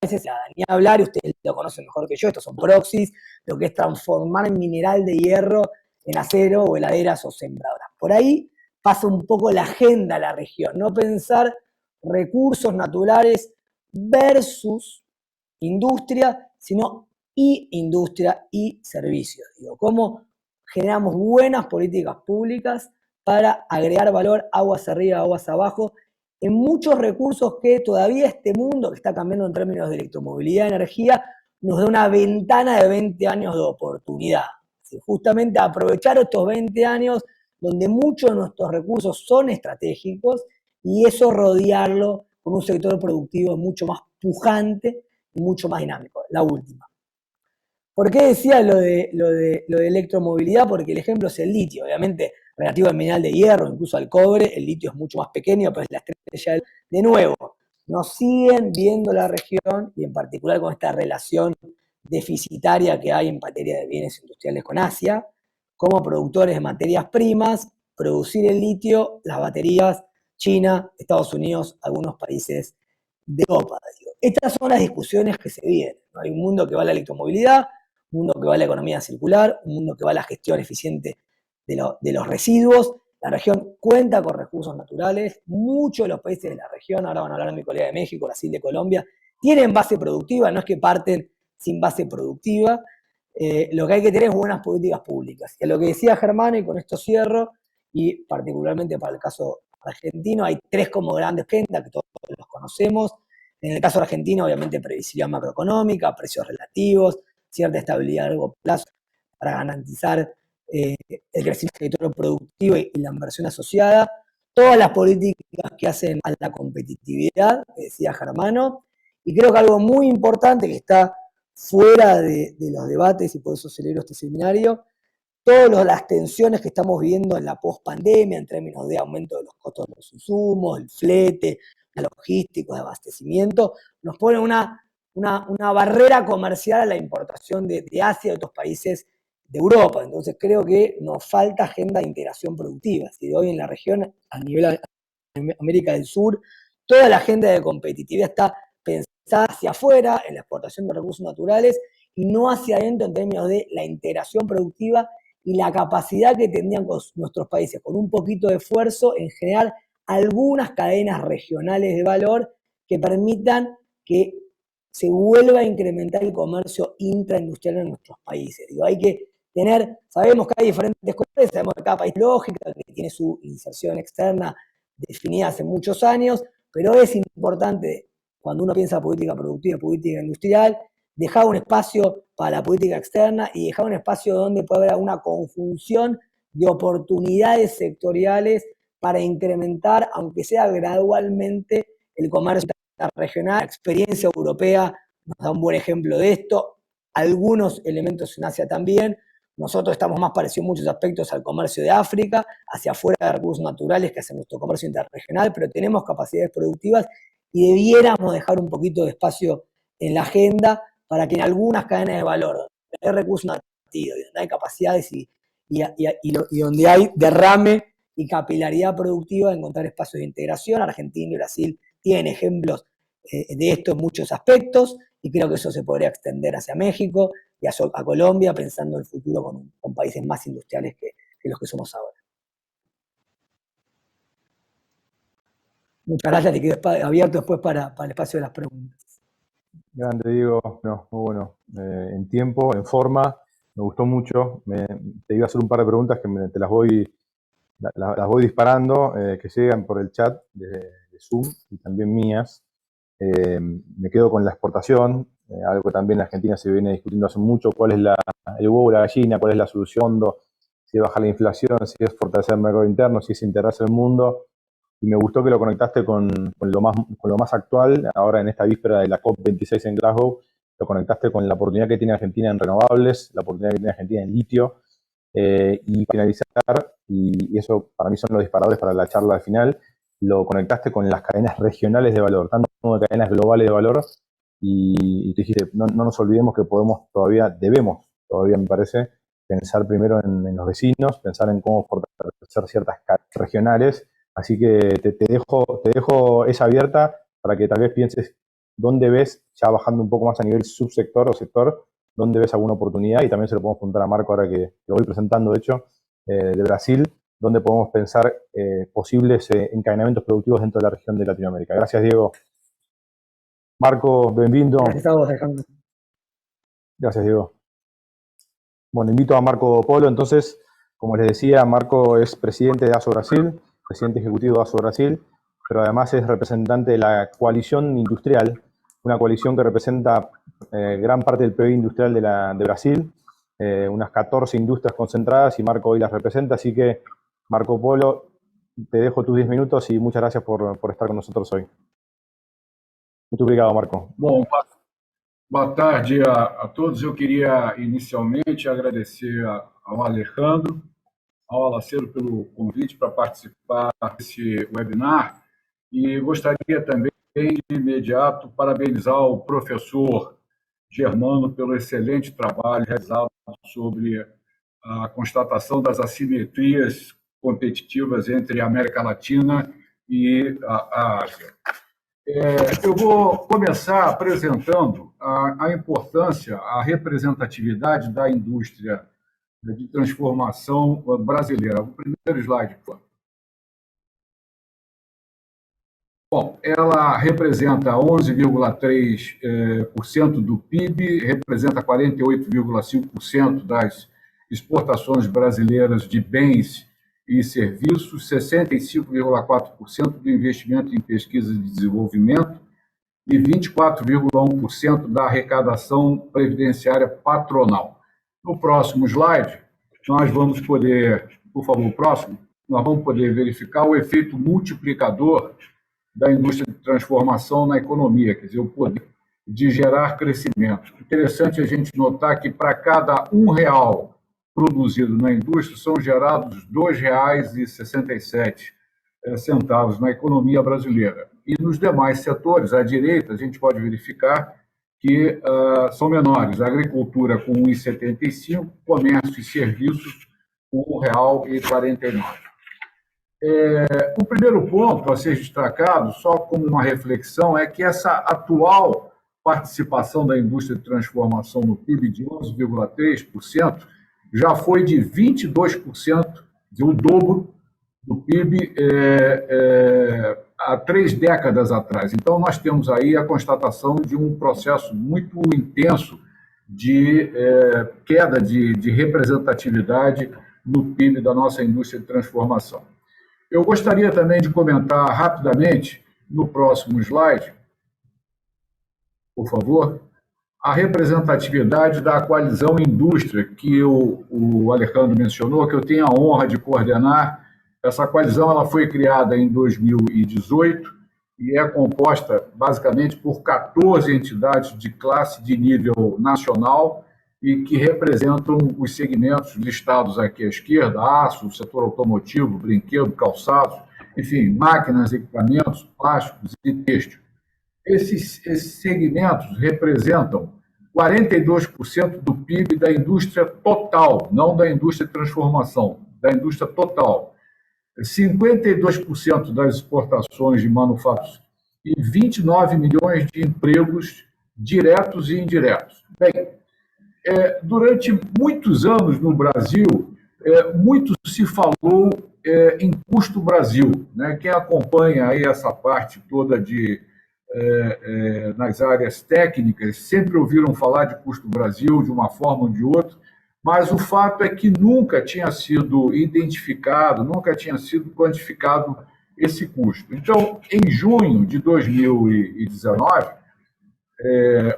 veces veces ni hablar, y ustedes lo conocen mejor que yo, estos son proxies, lo que es transformar mineral de hierro en acero o heladeras o sembradoras. Por ahí pasa un poco la agenda de la región, no pensar recursos naturales versus industria, sino y industria y servicios. Digo, cómo generamos buenas políticas públicas para agregar valor aguas arriba, aguas abajo, en muchos recursos que todavía este mundo, que está cambiando en términos de electromovilidad y energía, nos da una ventana de 20 años de oportunidad. Justamente aprovechar estos 20 años donde muchos de nuestros recursos son estratégicos y eso rodearlo con un sector productivo mucho más pujante y mucho más dinámico. La última. ¿Por qué decía lo de electromovilidad? Porque el ejemplo es el litio. Obviamente, relativo al mineral de hierro, incluso al cobre, el litio es mucho más pequeño, pero es la estrella de nuevo. Nos siguen viendo la región, y en particular con esta relación deficitaria que hay en materia de bienes industriales con Asia, como productores de materias primas, producir el litio, las baterías, China, Estados Unidos, algunos países de Europa. Estas son las discusiones que se vienen. ¿No? Hay un mundo que va a la electromovilidad, un mundo que va a la economía circular, un mundo que va a la gestión eficiente de los residuos. La región cuenta con recursos naturales, muchos de los países de la región, ahora van a hablar mi colega de México, Brasil, de Colombia, tienen base productiva, no es que parten sin base productiva, lo que hay que tener es buenas políticas públicas. Y a lo que decía Germán, y con esto cierro, y particularmente para el caso argentino, hay tres como grandes agendas que todos los conocemos. En el caso argentino, obviamente, previsibilidad macroeconómica, precios relativos, cierta estabilidad a largo plazo para garantizar el crecimiento del sector productivo y la inversión asociada, todas las políticas que hacen a la competitividad, que decía Germano, y creo que algo muy importante que está fuera de los debates, y por eso celebro este seminario, todas las tensiones que estamos viviendo en la pospandemia en términos de aumento de los costos de los insumos, el flete, la logística, de abastecimiento, nos pone una barrera comercial a la importación de Asia y de otros países de Europa. Entonces creo que nos falta agenda de integración productiva. Si hoy en la región, a nivel de América del Sur, toda la agenda de competitividad está pensada hacia afuera, en la exportación de recursos naturales, y no hacia adentro en términos de la integración productiva y la capacidad que tendrían nuestros países, con un poquito de esfuerzo, en generar algunas cadenas regionales de valor que permitan que se vuelva a incrementar el comercio intraindustrial en nuestros países. Digo, hay que tener, sabemos que hay diferentes cosas, sabemos que cada país es lógica, que tiene su inserción externa definida hace muchos años, pero es importante, cuando uno piensa política productiva, política industrial, dejar un espacio para la política externa y dejar un espacio donde pueda haber una conjunción de oportunidades sectoriales para incrementar, aunque sea gradualmente, el comercio regional. La experiencia europea nos da un buen ejemplo de esto, algunos elementos en Asia también. Nosotros estamos más parecidos en muchos aspectos al comercio de África, hacia afuera de recursos naturales que hace nuestro comercio interregional, pero tenemos capacidades productivas y debiéramos dejar un poquito de espacio en la agenda para que en algunas cadenas de valor, donde hay recursos nativos, donde hay capacidades y donde hay derrame y capilaridad productiva, encontrar espacios de integración. Argentina y Brasil tienen ejemplos de esto en muchos aspectos, y creo que eso se podría extender hacia México y a Colombia, pensando en el futuro con países más industriales que los que somos ahora. Muchas gracias, te quedo abierto después para el espacio de las preguntas. Grande, Diego. No, muy bueno. En tiempo, en forma, me gustó mucho. Te iba a hacer un par de preguntas que te las voy disparando, que llegan por el chat de Zoom y también mías. Me quedo con la exportación, algo que también en Argentina se viene discutiendo hace mucho: cuál es el huevo o la gallina, cuál es la solución, si es bajar la inflación, si es fortalecer el mercado interno, si es integrarse el mundo. Y me gustó que lo conectaste con lo más actual, ahora en esta víspera de la COP26 en Glasgow. Lo conectaste con la oportunidad que tiene Argentina en renovables, la oportunidad que tiene Argentina en litio, y finalizar, y eso para mí son los disparadores para la charla al final, lo conectaste con las cadenas regionales de valor, tanto como de cadenas globales de valor, y te dijiste, no nos olvidemos que debemos todavía, me parece, pensar primero en los vecinos, pensar en cómo fortalecer ciertas cadenas regionales. Así que te dejo esa abierta para que tal vez pienses dónde ves, ya bajando un poco más a nivel subsector o sector, dónde ves alguna oportunidad, y también se lo podemos preguntar a Marco ahora que lo voy presentando, de hecho, de Brasil, dónde podemos pensar posibles encadenamientos productivos dentro de la región de Latinoamérica. Gracias, Diego. Marco, bienvenido. Gracias a vos, Alejandro. Gracias, Diego. Bueno, invito a Marco Polo, entonces, como les decía, Marco es presidente de ASO Brasil, presidente ejecutivo de ASO Brasil, pero además es representante de la coalición industrial, una coalición que representa gran parte del PIB industrial de Brasil, unas 14 industrias concentradas, y Marco hoy las representa, así que, Marco Polo, te dejo tus 10 minutos y muchas gracias por estar con nosotros hoy. Muito obrigado, Marco. Bom, boa tarde a todos. Eu queria inicialmente agradecer ao Alejandro, ao Alacero pelo convite para participar desse webinar, e gostaria também, de imediato, parabenizar o professor Germano pelo excelente trabalho realizado sobre a constatação das assimetrias competitivas entre a América Latina e a Ásia. Eu vou começar apresentando a importância, a representatividade da indústria de transformação brasileira. O primeiro slide, por favor. Bom, ela representa 11,3% do PIB, representa 48,5% das exportações brasileiras de bens e serviços, 65,4% do investimento em pesquisa e desenvolvimento e 24,1% da arrecadação previdenciária patronal. No próximo slide, nós vamos poder, por favor, o próximo, nós vamos poder verificar o efeito multiplicador da indústria de transformação na economia, quer dizer, o poder de gerar crescimento. Interessante a gente notar que para cada R$1 produzido na indústria, são gerados R$2,67 na economia brasileira. E nos demais setores, à direita, a gente pode verificar que são menores. A agricultura com 1,75, comércio e serviços com R$1,49. O primeiro ponto a ser destacado, só como uma reflexão, é que essa atual participação da indústria de transformação no PIB de 11,3% já foi de 22%, o dobro do PIB há 3 décadas atrás. Então, nós temos aí a constatação de um processo muito intenso de queda de representatividade no PIB da nossa indústria de transformação. Eu gostaria também de comentar rapidamente, no próximo slide, por favor, a representatividade da coalizão indústria, que o Alejandro mencionou, que eu tenho a honra de coordenar. Essa coalizão ela foi criada em 2018 e é composta basicamente por 14 entidades de classe de nível nacional e que representam os segmentos listados aqui à esquerda: aço, setor automotivo, brinquedo, calçados, enfim, máquinas, equipamentos, plásticos e têxtil. Esses segmentos representam 42% do PIB da indústria total, não da indústria de transformação, da indústria total. 52% das exportações de manufaturas e 29 milhões de empregos diretos e indiretos. Bem, durante muitos anos no Brasil, muito se falou em custo Brasil, né? Quem acompanha aí essa parte toda nas áreas técnicas sempre ouviram falar de custo Brasil de uma forma ou de outra, mas o fato é que nunca tinha sido identificado, nunca tinha sido quantificado esse custo. Então, em junho de 2019,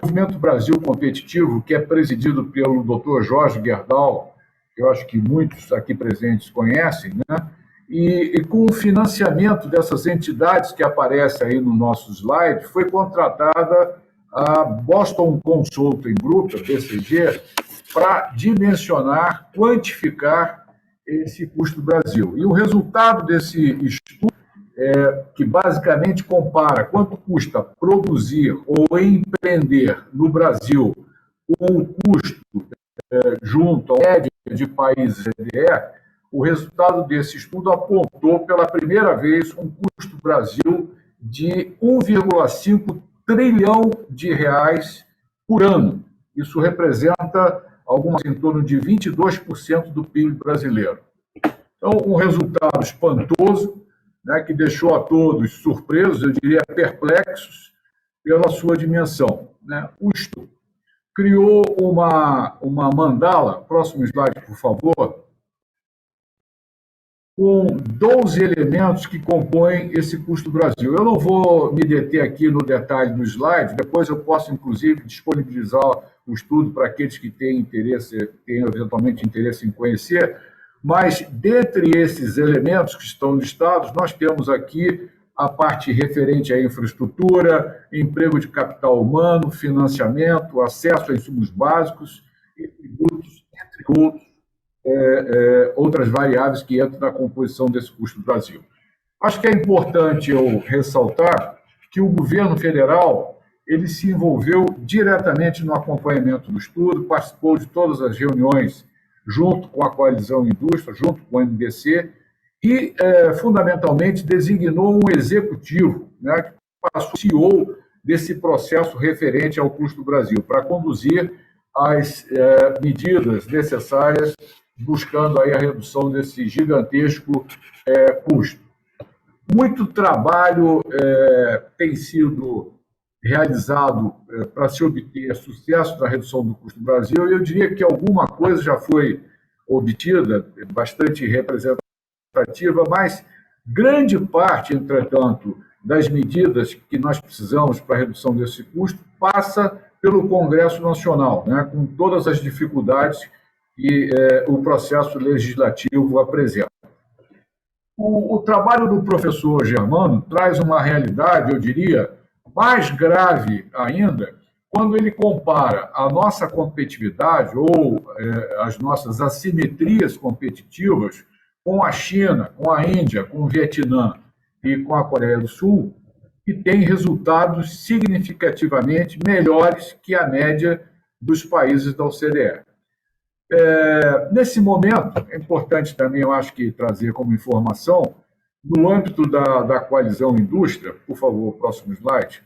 o Movimento Brasil Competitivo, que é presidido pelo Dr. Jorge Gerdau, que eu acho que muitos aqui presentes conhecem, né? E com o financiamento dessas entidades que aparece aí no nosso slide, foi contratada a Boston Consulting Group, a BCG, para dimensionar, quantificar esse custo Brasil. E o resultado desse estudo, que basicamente compara quanto custa produzir ou empreender no Brasil com o custo junto à média de países OCDE, o resultado desse estudo apontou pela primeira vez um custo Brasil de 1,5 trilhão de reais por ano. Isso representa algumas em torno de 22% do PIB brasileiro. Então, um resultado espantoso, né, que deixou a todos surpresos, eu diria perplexos, pela sua dimensão, né? O estudo criou uma mandala, próximo slide, por favor, com 12 elementos que compõem esse custo do Brasil. Eu não vou me deter aqui no detalhe do slide, depois eu posso, inclusive, disponibilizar o estudo para aqueles que têm eventualmente interesse em conhecer, mas, dentre esses elementos que estão listados, nós temos aqui a parte referente à infraestrutura, emprego de capital humano, financiamento, acesso a insumos básicos e tributos, entre outros, outras variáveis que entram na composição desse custo do Brasil. Acho que é importante eu ressaltar que o governo federal ele se envolveu diretamente no acompanhamento do estudo, participou de todas as reuniões junto com a Coalizão Indústria, junto com o MBC, e, fundamentalmente, designou um executivo, né, que passou CEO desse processo referente ao custo do Brasil, para conduzir as medidas necessárias, buscando aí a redução desse gigantesco custo. Muito trabalho tem sido realizado para se obter sucesso na redução do custo do Brasil, e eu diria que alguma coisa já foi obtida, bastante representativa, mas grande parte, entretanto, das medidas que nós precisamos para a redução desse custo passa pelo Congresso Nacional, né, com todas as dificuldades que o processo legislativo apresenta. O trabalho do professor Germano traz uma realidade, eu diria, mais grave ainda, quando ele compara a nossa competitividade ou as nossas assimetrias competitivas com a China, com a Índia, com o Vietnã e com a Coreia do Sul, que tem resultados significativamente melhores que a média dos países da OCDE. Nesse momento, é importante também, eu acho que trazer como informação, no âmbito da Coalizão Indústria, por favor, próximo slide,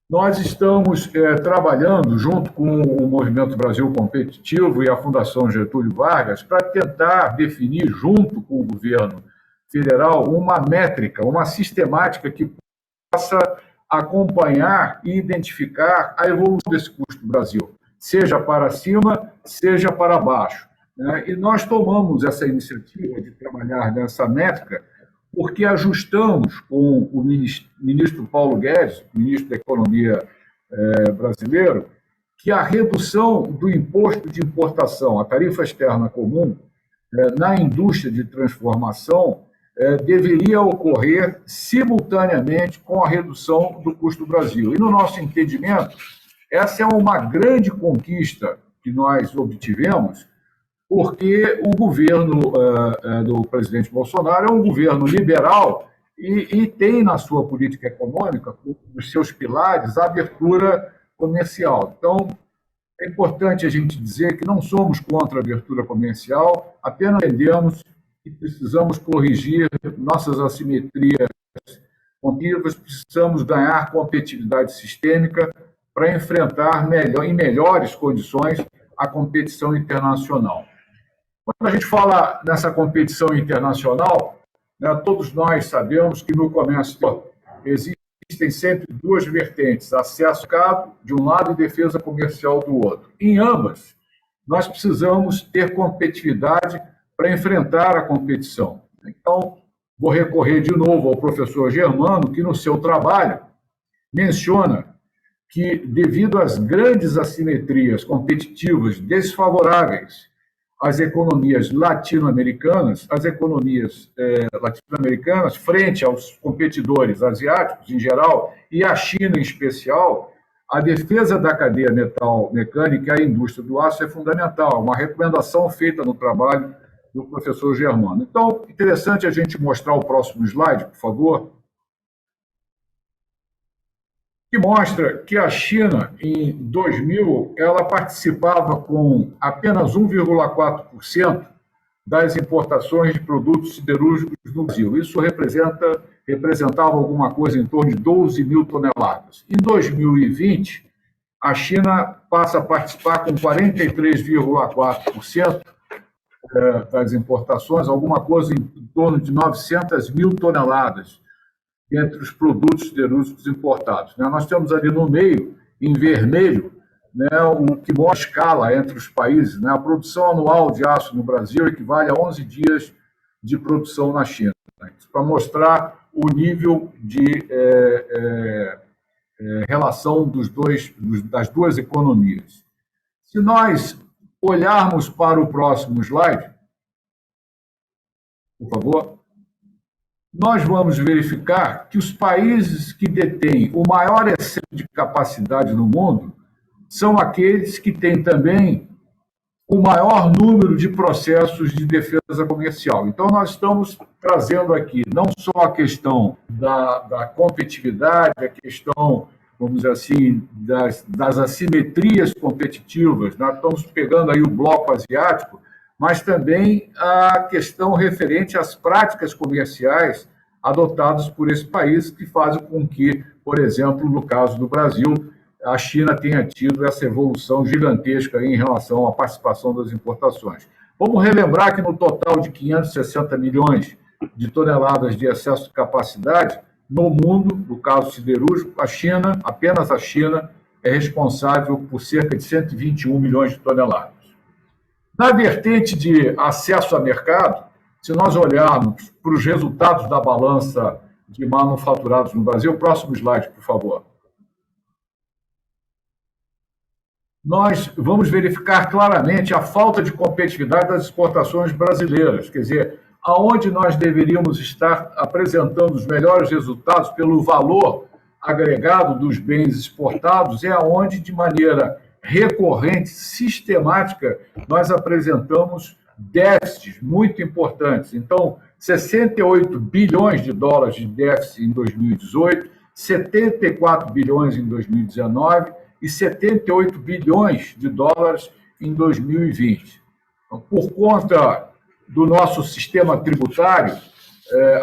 nós estamos trabalhando junto com o Movimento Brasil Competitivo e a Fundação Getúlio Vargas para tentar definir, junto com o governo federal, uma métrica, uma sistemática que possa acompanhar e identificar a evolução desse custo do Brasil, seja para cima, seja para baixo. E nós tomamos essa iniciativa de trabalhar nessa métrica porque ajustamos com o ministro Paulo Guedes, ministro da Economia brasileiro, que a redução do imposto de importação, a tarifa externa comum, na indústria de transformação, deveria ocorrer simultaneamente com a redução do custo do Brasil. E, no nosso entendimento, essa é uma grande conquista que nós obtivemos, porque o governo do presidente Bolsonaro é um governo liberal e tem na sua política econômica, nos seus pilares, a abertura comercial. Então, é importante a gente dizer que não somos contra a abertura comercial, apenas entendemos que precisamos corrigir nossas assimetrias competitivas, precisamos ganhar competitividade sistêmica para enfrentar em melhores condições a competição internacional. Quando a gente fala nessa competição internacional, né, todos nós sabemos que no comércio existem sempre duas vertentes, acesso ao mercado de um lado e defesa comercial do outro. Em ambas, nós precisamos ter competitividade para enfrentar a competição. Então, vou recorrer de novo ao professor Germano, que no seu trabalho menciona que, devido às grandes assimetrias competitivas desfavoráveis às economias latino-americanas, frente aos competidores asiáticos em geral e à China em especial, a defesa da cadeia metal-mecânica e a indústria do aço é fundamental, uma recomendação feita no trabalho do professor Germano. Então, interessante a gente mostrar o próximo slide, por favor, que mostra que a China, em 2000, ela participava com apenas 1,4% das importações de produtos siderúrgicos no Brasil. Isso representava alguma coisa em torno de 12 mil toneladas. Em 2020, a China passa a participar com 43,4% das importações, alguma coisa em torno de 900 mil toneladas entre os produtos siderúrgicos importados. Nós temos ali no meio, em vermelho, o que mostra a escala entre os países. A produção anual de aço no Brasil equivale a 11 dias de produção na China, para mostrar o nível de relação das duas economias. Se nós olharmos para o próximo slide, por favor, nós vamos verificar que os países que detêm o maior excesso de capacidade no mundo são aqueles que têm também o maior número de processos de defesa comercial. Então, nós estamos trazendo aqui não só a questão da competitividade, a questão, vamos dizer assim, das assimetrias competitivas, nós estamos pegando aí o bloco asiático, mas também a questão referente às práticas comerciais adotadas por esse país, que fazem com que, por exemplo, no caso do Brasil, a China tenha tido essa evolução gigantesca em relação à participação das importações. Vamos relembrar que no total de 560 milhões de toneladas de excesso de capacidade, no mundo, no caso siderúrgico, apenas a China, é responsável por cerca de 121 milhões de toneladas. Na vertente de acesso a mercado, se nós olharmos para os resultados da balança de manufaturados no Brasil, próximo slide, por favor. Nós vamos verificar claramente a falta de competitividade das exportações brasileiras, quer dizer, aonde nós deveríamos estar apresentando os melhores resultados pelo valor agregado dos bens exportados, é aonde, de maneira recorrente, sistemática, nós apresentamos déficits muito importantes. Então, 68 bilhões de dólares de déficit em 2018, 74 bilhões em 2019 e 78 bilhões de dólares em 2020. Então, por conta do nosso sistema tributário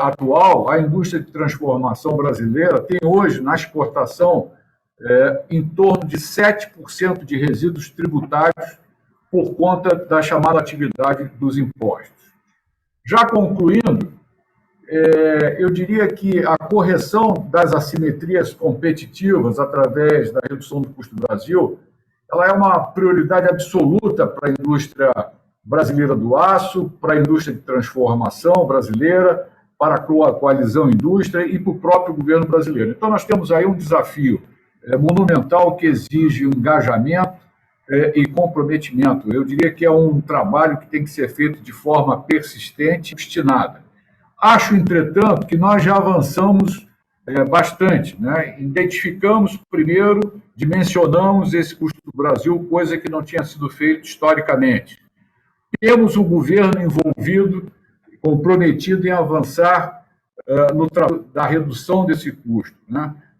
atual, a indústria de transformação brasileira tem hoje, na exportação, em torno de 7% de resíduos tributários por conta da chamada atividade dos impostos. Já concluindo, eu diria que a correção das assimetrias competitivas através da redução do custo do Brasil, ela é uma prioridade absoluta para a indústria brasileira do aço, para a indústria de transformação brasileira, para a coalizão indústria e para o próprio governo brasileiro. Então, nós temos aí um desafio monumental que exige um engajamento e comprometimento. Eu diria que é um trabalho que tem que ser feito de forma persistente e obstinada. Acho, entretanto, que nós já avançamos bastante, Identificamos primeiro, dimensionamos esse custo do Brasil, coisa que não tinha sido feita historicamente. Temos um governo envolvido, comprometido em avançar no trabalho da redução desse custo,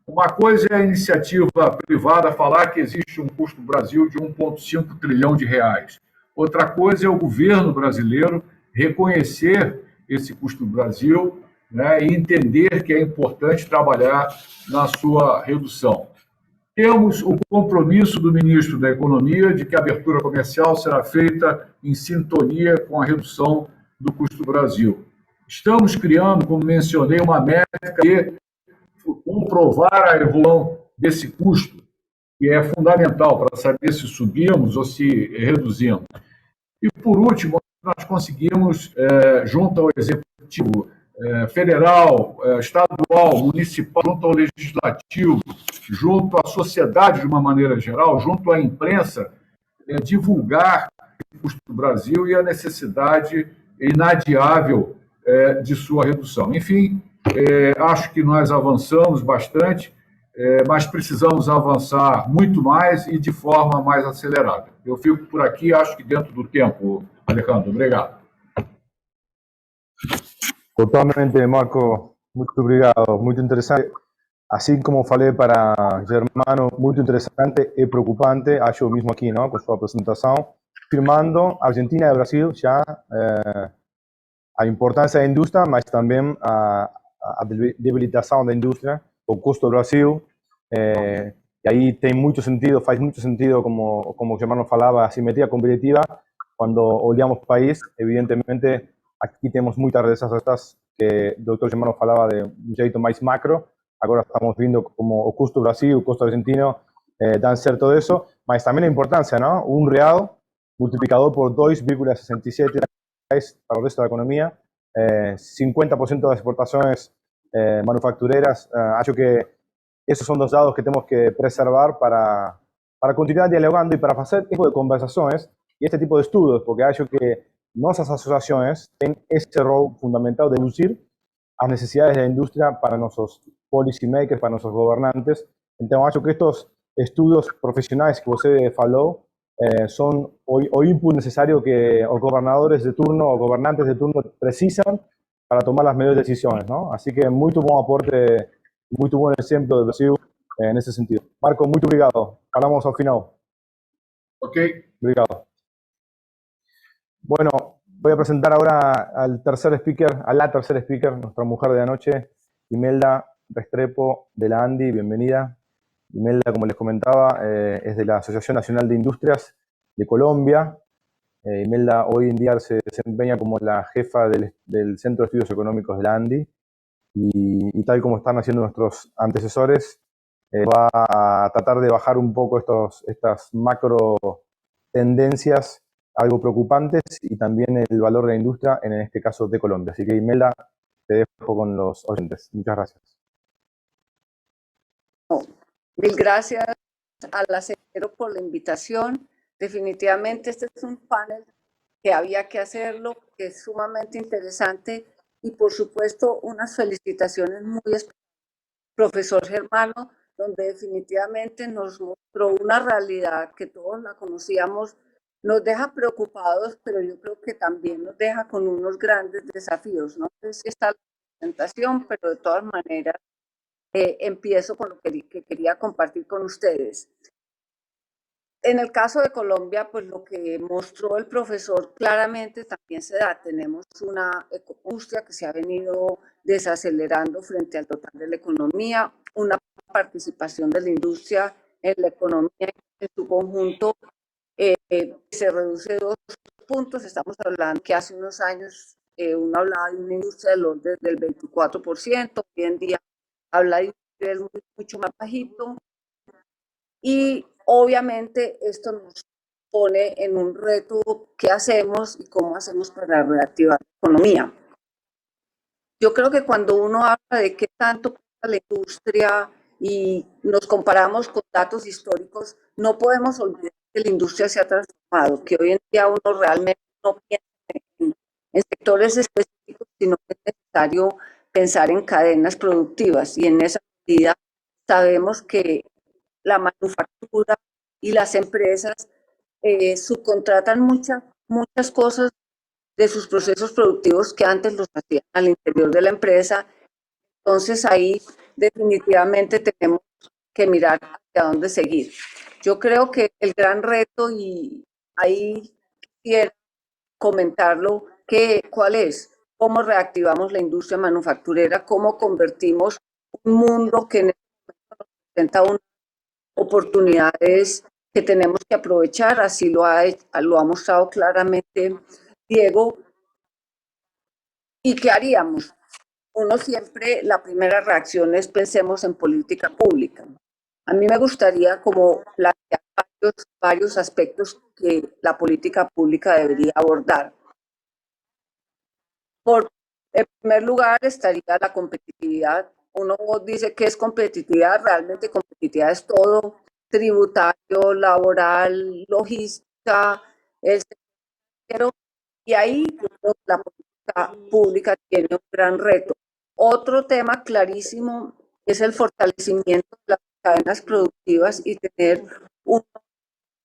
Uma coisa é a iniciativa privada falar que existe um custo do Brasil de 1,5 trilhão de reais. Outra coisa é o governo brasileiro reconhecer esse custo do Brasil e entender que é importante trabalhar na sua redução. Temos o compromisso do ministro da Economia de que a abertura comercial será feita em sintonia com a redução do custo do Brasil. Estamos criando, como mencionei, uma métrica de comprovar a evolução desse custo, que é fundamental para saber se subimos ou se reduzimos. E, por último, nós conseguimos, junto ao Executivo federal, estadual, municipal, junto ao Legislativo, junto à sociedade de uma maneira geral, junto à imprensa, divulgar o custo do Brasil e a necessidade inadiável de sua redução. Enfim, acho que nós avançamos bastante, mas precisamos avançar muito mais e de forma mais acelerada. Eu fico por aqui, acho que dentro do tempo, Alejandro. Obrigado. Totalmente, Marco. Muito obrigado. Muito interessante. Assim como falei para Germano, muito interessante e preocupante. Acho o mesmo aqui, com sua apresentação. firmando Argentina e Brasil já a importância da indústria, mas também a debilitação da indústria, o custo do Brasil. E aí tem muito sentido, faz muito sentido, como o Germano falava, a simetria competitiva. Quando olhamos o país, evidentemente, aqui temos muitas dessas que o Dr. Germano falava de um jeito mais macro. Agora estamos vendo como o custo do Brasil, o custo argentino dan certo disso, mas também a importância, não? Um real multiplicado por 2,67 para o resto da economia, 50% das exportações manufactureras. Acho que esos son dos dados que tenemos que preservar para continuar dialogando y para hacer este tipo de conversaciones y este tipo de estudios, porque acho que nuestras asociaciones tienen ese rol fundamental de lucir las necesidades de la industria para nuestros policy makers, para nuestros gobernantes. Entonces, acho que estos estudios profesionales que usted falou son o input necesario que los gobernadores de turno o gobernantes de turno precisan para tomar las mejores decisiones, ¿no? Así que muy buen aporte, muy buen ejemplo do Brasil nesse sentido. Marco, muito obrigado. Falamos ao final. Ok. Obrigado. Bueno, voy a presentar ahora al tercer speaker, a la tercera speaker, nuestra mujer de la noche, Imelda Restrepo de la ANDI. Bienvenida. Imelda, como les comentaba, es de la Asociación Nacional de Industrias de Colombia. Imelda hoy en día se desempeña como la jefa del Centro de Estudios Económicos de la ANDI y tal como están haciendo nuestros antecesores, va a tratar de bajar un poco estas macro tendencias algo preocupantes y también el valor de la industria, en este caso de Colombia. Así que, Imelda, te dejo con los oyentes. Muchas gracias. Mil gracias al Acero por la invitación. Definitivamente este es un panel que había que hacerlo, que es sumamente interesante y por supuesto unas felicitaciones muy especiales, profesor Germano, donde definitivamente nos mostró una realidad que todos la conocíamos, nos deja preocupados, pero yo creo que también nos deja con unos grandes desafíos. No sé si está la presentación, pero de todas maneras empiezo con lo que quería compartir con ustedes. En el caso de Colombia, pues lo que mostró el profesor claramente también se da. Tenemos una industria que se ha venido desacelerando frente al total de la economía, una participación de la industria en la economía en su conjunto se reduce 2 puntos. Estamos hablando que hace unos años uno hablaba de una industria del orden del 24%, hoy en día habla de un nivel mucho más bajito. Y obviamente esto nos pone en un reto: ¿qué hacemos y cómo hacemos para reactivar la economía? Yo creo que cuando uno habla de qué tanto cuesta la industria y nos comparamos con datos históricos, no podemos olvidar que la industria se ha transformado, que hoy en día uno realmente no piensa en sectores específicos, sino que es necesario pensar en cadenas productivas, y en esa medida sabemos que la manufactura y las empresas subcontratan muchas cosas de sus procesos productivos que antes los hacían al interior de la empresa. Entonces ahí definitivamente tenemos que mirar hacia dónde seguir. Yo creo que el gran reto, y ahí quiero comentarlo, ¿cuál es? ¿Cómo reactivamos la industria manufacturera? ¿Cómo convertimos un mundo que en este momento nos presenta unas oportunidades que tenemos que aprovechar? Así lo ha mostrado claramente Diego. ¿Y qué haríamos? Uno siempre, la primera reacción es: pensemos en política pública. A mí me gustaría como plantear varios aspectos que la política pública debería abordar. En primer lugar estaría la competitividad. Uno dice que es competitividad, realmente competitividad es todo: tributario, laboral, logística, el sector, y ahí la política pública tiene un gran reto. Otro tema clarísimo es el fortalecimiento de las cadenas productivas y tener un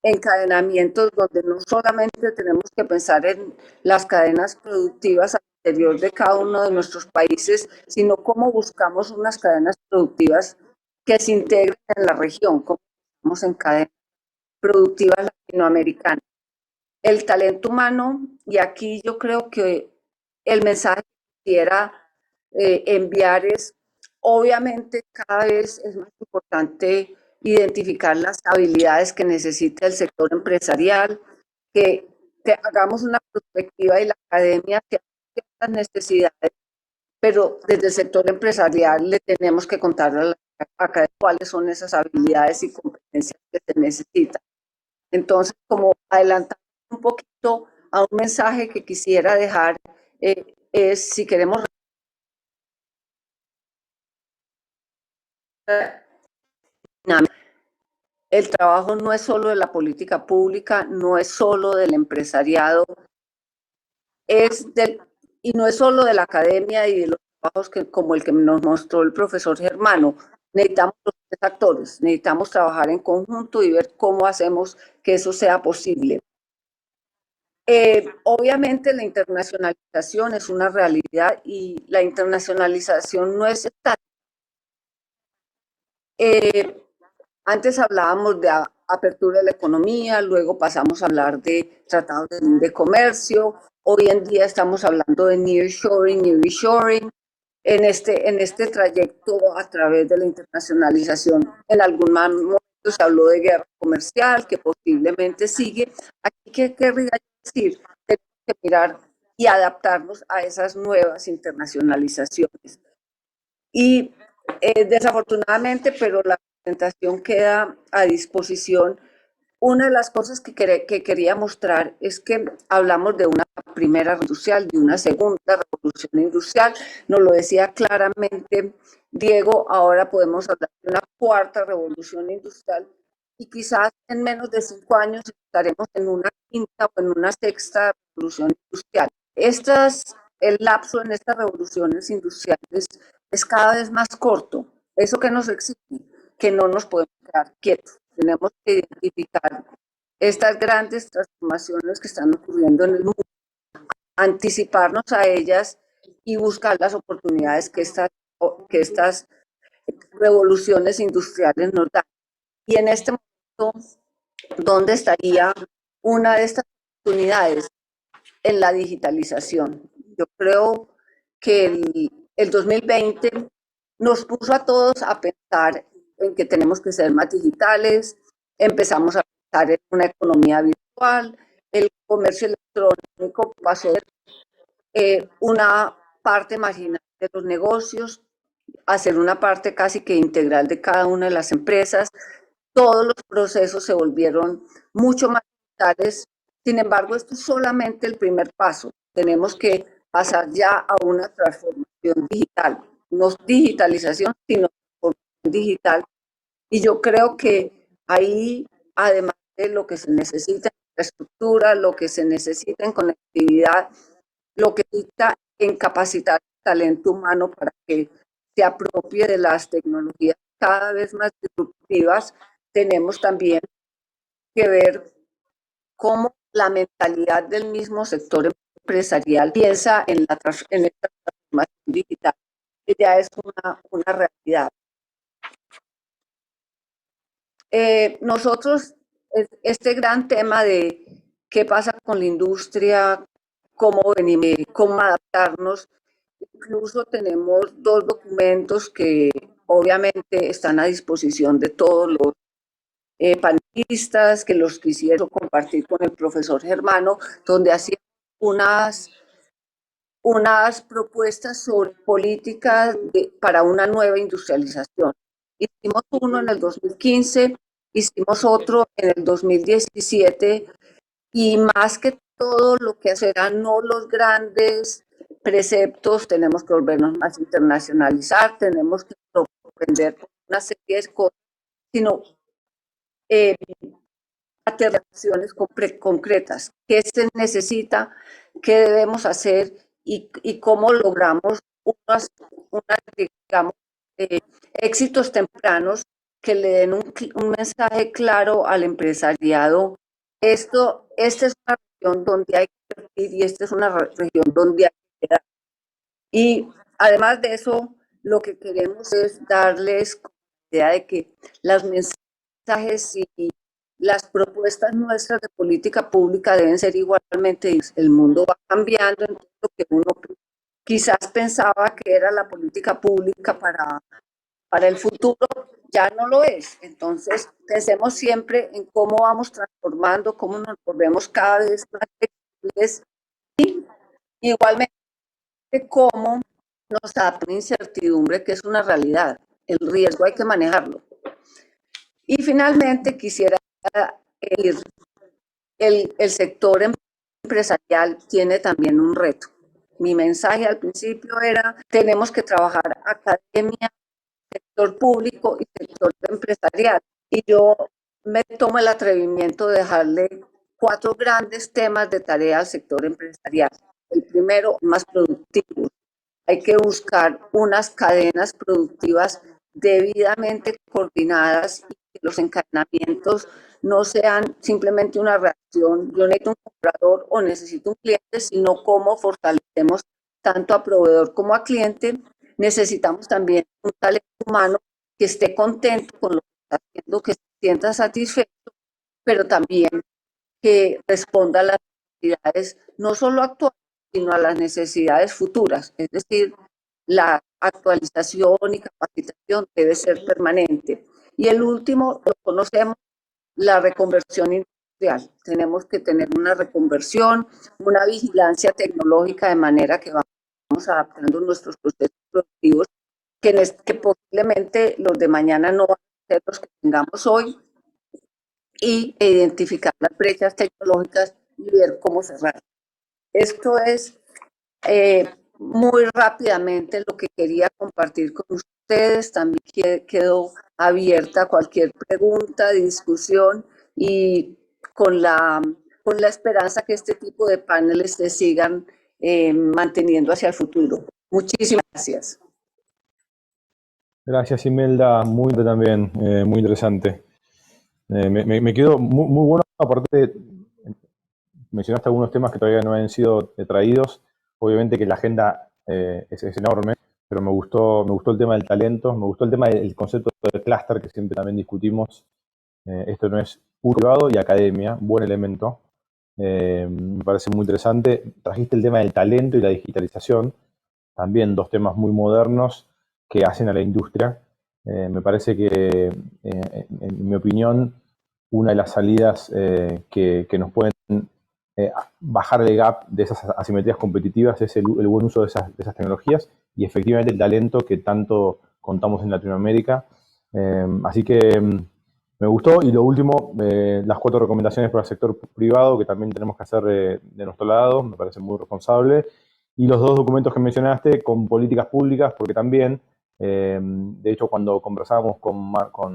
encadenamiento donde no solamente tenemos que pensar en las cadenas productivas al interior de cada uno de nuestros países, sino cómo buscamos unas cadenas productivas que se integren en la región, como estamos en cadenas productivas latinoamericanas. el talento humano, y aquí yo creo que el mensaje que quisiera enviar es, obviamente cada vez es más importante identificar las habilidades que necesita el sector empresarial, que hagamos una perspectiva de la academia que hay ciertas necesidades, pero desde el sector empresarial le tenemos que contar a la academia cuáles son esas habilidades y competencias que se necesitan. Entonces, como adelantar un poquito a un mensaje que quisiera dejar, es si queremos el trabajo no es solo de la política pública, no es solo del empresariado, y no es solo de la academia y de los trabajos como el que nos mostró el profesor Germano. Necesitamos los tres actores, necesitamos trabajar en conjunto y ver cómo hacemos que eso sea posible. Obviamente la internacionalización es una realidad y la internacionalización no es estática. Antes hablábamos de apertura de la economía, luego pasamos a hablar de tratados de comercio, hoy en día estamos hablando de nearshoring y reshoring. En este trayecto a través de la internacionalización, en algún momento se habló de guerra comercial, que posiblemente sigue. Aquí, ¿qué querría decir? Tenemos que mirar y adaptarnos a esas nuevas internacionalizaciones. Y desafortunadamente, pero la presentación queda a disposición. Una de las cosas que quería mostrar es que hablamos de una primera revolución industrial, de una segunda revolución industrial. Nos lo decía claramente Diego, ahora podemos hablar de una cuarta revolución industrial y quizás en menos de 5 años estaremos en una quinta o en una sexta revolución industrial. El lapso en estas revoluciones industriales es cada vez más corto. ¿Eso que nos exige? Que no nos podemos quedar quietos. Tenemos que identificar estas grandes transformaciones que están ocurriendo en el mundo, anticiparnos a ellas y buscar las oportunidades que estas revoluciones industriales nos dan. Y en este momento, ¿dónde estaría una de estas oportunidades? En la digitalización. Yo creo que el 2020 nos puso a todos a pensar en que tenemos que ser más digitales, empezamos a pensar en una economía virtual, el comercio electrónico pasó a ser una parte marginal de los negocios a ser una parte casi que integral de cada una de las empresas. Todos los procesos se volvieron mucho más digitales. Sin embargo, esto es solamente el primer paso. Tenemos que pasar ya a una transformación digital, no digitalización, sino transformación digital. Y yo creo que ahí, además de lo que se necesita en infraestructura, lo que se necesita en conectividad, lo que necesita en capacitar el talento humano para que se apropie de las tecnologías cada vez más disruptivas, tenemos también que ver cómo la mentalidad del mismo sector empresarial piensa en esta transformación digital, que ya es una realidad. Nosotros, este gran tema de qué pasa con la industria, cómo venimos, cómo adaptarnos, incluso tenemos 2 documentos que obviamente están a disposición de todos los panelistas, que los quisiera compartir con el profesor Germano, donde hacía unas propuestas sobre políticas para una nueva industrialización. Hicimos uno en el 2015, hicimos otro en el 2017 y más que todo lo que serán no los grandes preceptos, tenemos que volvernos más internacionalizar, tenemos que aprender una serie de cosas, sino acciones concretas, qué se necesita, qué debemos hacer y cómo logramos digamos, éxitos tempranos que le den un mensaje claro al empresariado. Esta es una región donde hay que invertir y esta es una región donde hay que quedar. Y además de eso, lo que queremos es darles la idea de que los mensajes y las propuestas nuestras de política pública deben ser igualmente. El mundo va cambiando, entonces lo que uno quizás pensaba que era la política pública para el futuro ya no lo es. Entonces, pensemos siempre en cómo vamos transformando, cómo nos volvemos cada vez más flexibles y igualmente cómo nos adaptamos a la incertidumbre, que es una realidad. El riesgo hay que manejarlo. Y finalmente quisiera ir, el sector empresarial tiene también un reto. Mi mensaje al principio era, tenemos que trabajar academia, sector público y sector empresarial. Y yo me tomo el atrevimiento de dejarle 4 grandes temas de tarea al sector empresarial. El primero, más productivo. Hay que buscar unas cadenas productivas debidamente coordinadas y que los encadenamientos no sean simplemente una reacción, yo necesito un comprador o necesito un cliente, sino cómo fortalecemos tanto a proveedor como a cliente. Necesitamos también un talento humano que esté contento con lo que está haciendo, que se sienta satisfecho, pero también que responda a las necesidades no solo actuales, sino a las necesidades futuras. Es decir, la actualización y capacitación debe ser permanente. Y el último, lo conocemos, la reconversión industrial. Tenemos que tener una reconversión, una vigilancia tecnológica de manera que vamos adaptando nuestros procesos productivos, que posiblemente los de mañana no van a ser los que tengamos hoy, y identificar las brechas tecnológicas y ver cómo cerrar. Esto es muy rápidamente lo que quería compartir con ustedes. También quedo abierta a cualquier pregunta, discusión y con la esperanza que este tipo de paneles se sigan manteniendo hacia el futuro. Muchísimas gracias. Gracias, Imelda. Muy también, muy interesante. Me quedó muy bueno, aparte mencionaste algunos temas que todavía no han sido traídos. Obviamente que la agenda es enorme, pero me gustó el tema del talento, me gustó el tema del concepto del clúster que siempre también discutimos. Esto no es privado y academia, buen elemento. Me parece muy interesante. Trajiste el tema del talento y la digitalización, también 2 temas muy modernos que hacen a la industria. Me parece que, en mi opinión, una de las salidas que nos pueden bajar el gap de esas asimetrías competitivas es el buen uso de esas tecnologías y efectivamente el talento que tanto contamos en Latinoamérica. Así que me gustó. Y lo último, las 4 recomendaciones para el sector privado que también tenemos que hacer de nuestro lado, me parece muy responsable. Y los 2 documentos que mencionaste con políticas públicas, porque también, de hecho, cuando conversábamos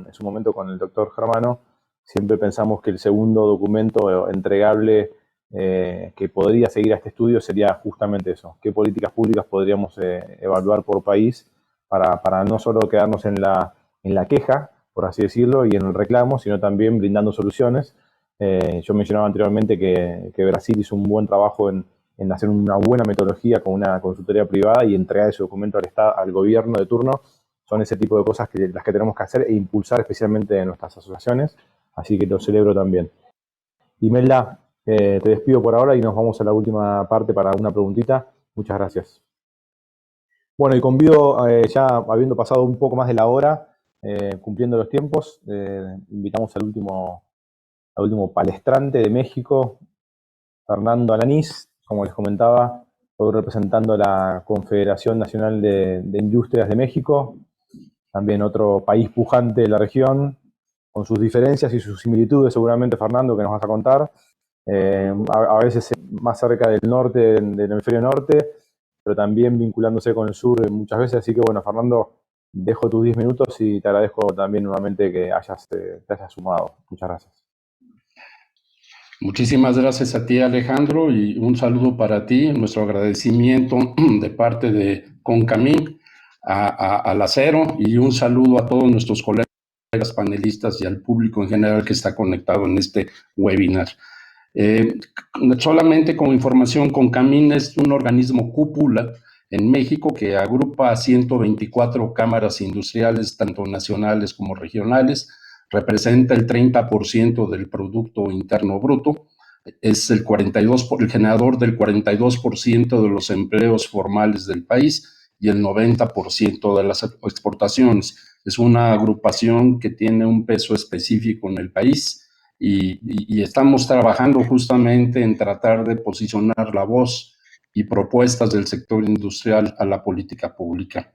en su momento con el doctor Germano, siempre pensamos que el segundo documento entregable que podría seguir a este estudio sería justamente eso. ¿Qué políticas públicas podríamos evaluar por país para no solo quedarnos en la queja, por así decirlo, y en el reclamo, sino también brindando soluciones? Yo mencionaba anteriormente que Brasil hizo un buen trabajo en hacer una buena metodología con una consultoría privada y entregar ese documento al gobierno de turno. Son ese tipo de cosas las que tenemos que hacer e impulsar especialmente en nuestras asociaciones, así que lo celebro también. Imelda, te despido por ahora y nos vamos a la última parte para una preguntita. Muchas gracias. Bueno, y convido, ya habiendo pasado un poco más de la hora, cumpliendo los tiempos, invitamos al último palestrante de México, Fernando Alanís, como les comentaba, hoy representando a la Confederación Nacional de Industrias de México, también otro país pujante de la región, con sus diferencias y sus similitudes seguramente, Fernando, que nos vas a contar. A veces más cerca del norte, del hemisferio norte, pero también vinculándose con el sur muchas veces. Así que bueno, Fernando, dejo tus 10 minutos y te agradezco también nuevamente que te hayas sumado. Muchas gracias. Muchísimas gracias a ti, Alejandro, y un saludo para ti, nuestro agradecimiento de parte de Concamín al Acero, y un saludo a todos nuestros colegas panelistas y al público en general que está conectado en este webinar. Solamente como información, Concamín es un organismo cúpula en México que agrupa a 124 cámaras industriales, tanto nacionales como regionales, representa el 30% del Producto Interno Bruto, es el generador del 42% de los empleos formales del país y el 90% de las exportaciones. Es una agrupación que tiene un peso específico en el país y estamos trabajando justamente en tratar de posicionar la voz y propuestas del sector industrial a la política pública.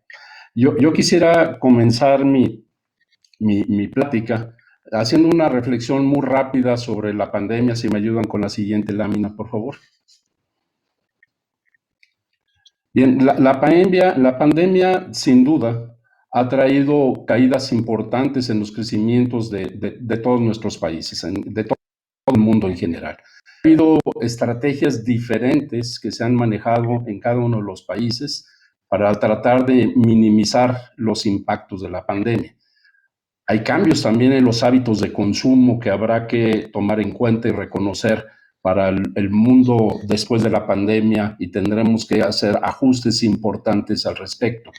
Yo quisiera comenzar mi plática haciendo una reflexión muy rápida sobre la pandemia. Si me ayudan con la siguiente lámina, por favor. Bien, la pandemia sin duda ha traído caídas importantes en los crecimientos de todos nuestros países, de todo el mundo en general. Ha habido estrategias diferentes que se han manejado en cada uno de los países para tratar de minimizar los impactos de la pandemia. Hay cambios también en los hábitos de consumo que habrá que tomar en cuenta y reconocer para el mundo después de la pandemia, y tendremos que hacer ajustes importantes al respecto.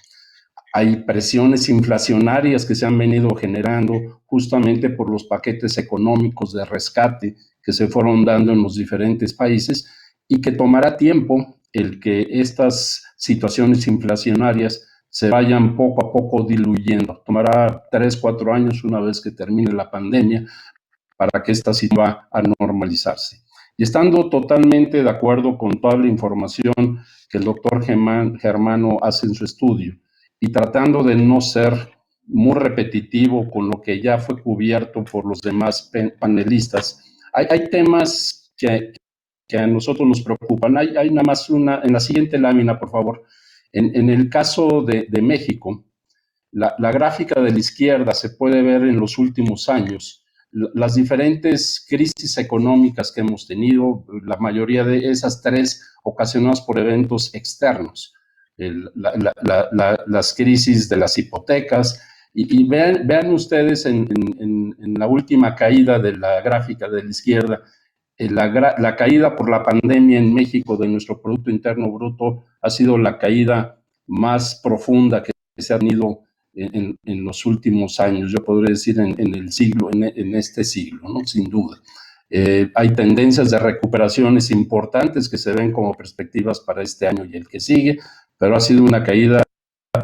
Hay presiones inflacionarias que se han venido generando justamente por los paquetes económicos de rescate que se fueron dando en los diferentes países y que tomará tiempo el que estas situaciones inflacionarias se vayan poco a poco diluyendo. Tomará 3, 4 años una vez que termine la pandemia para que esta situación va a normalizarse. Y estando totalmente de acuerdo con toda la información que el doctor Germano hace en su estudio y tratando de no ser muy repetitivo con lo que ya fue cubierto por los demás panelistas, hay temas que a nosotros nos preocupan. Hay nada más en la siguiente lámina, por favor. En el caso de México, la gráfica de la izquierda se puede ver en los últimos años las diferentes crisis económicas que hemos tenido, la mayoría de esas 3 ocasionadas por eventos externos, las crisis de las hipotecas, y vean ustedes en la última caída de la gráfica de la izquierda, la caída por la pandemia en México de nuestro Producto Interno Bruto ha sido la caída más profunda que se ha tenido en los últimos años, yo podría decir en el siglo, en este siglo, ¿no? Sin duda. Hay tendencias de recuperaciones importantes que se ven como perspectivas para este año y el que sigue, pero ha sido una caída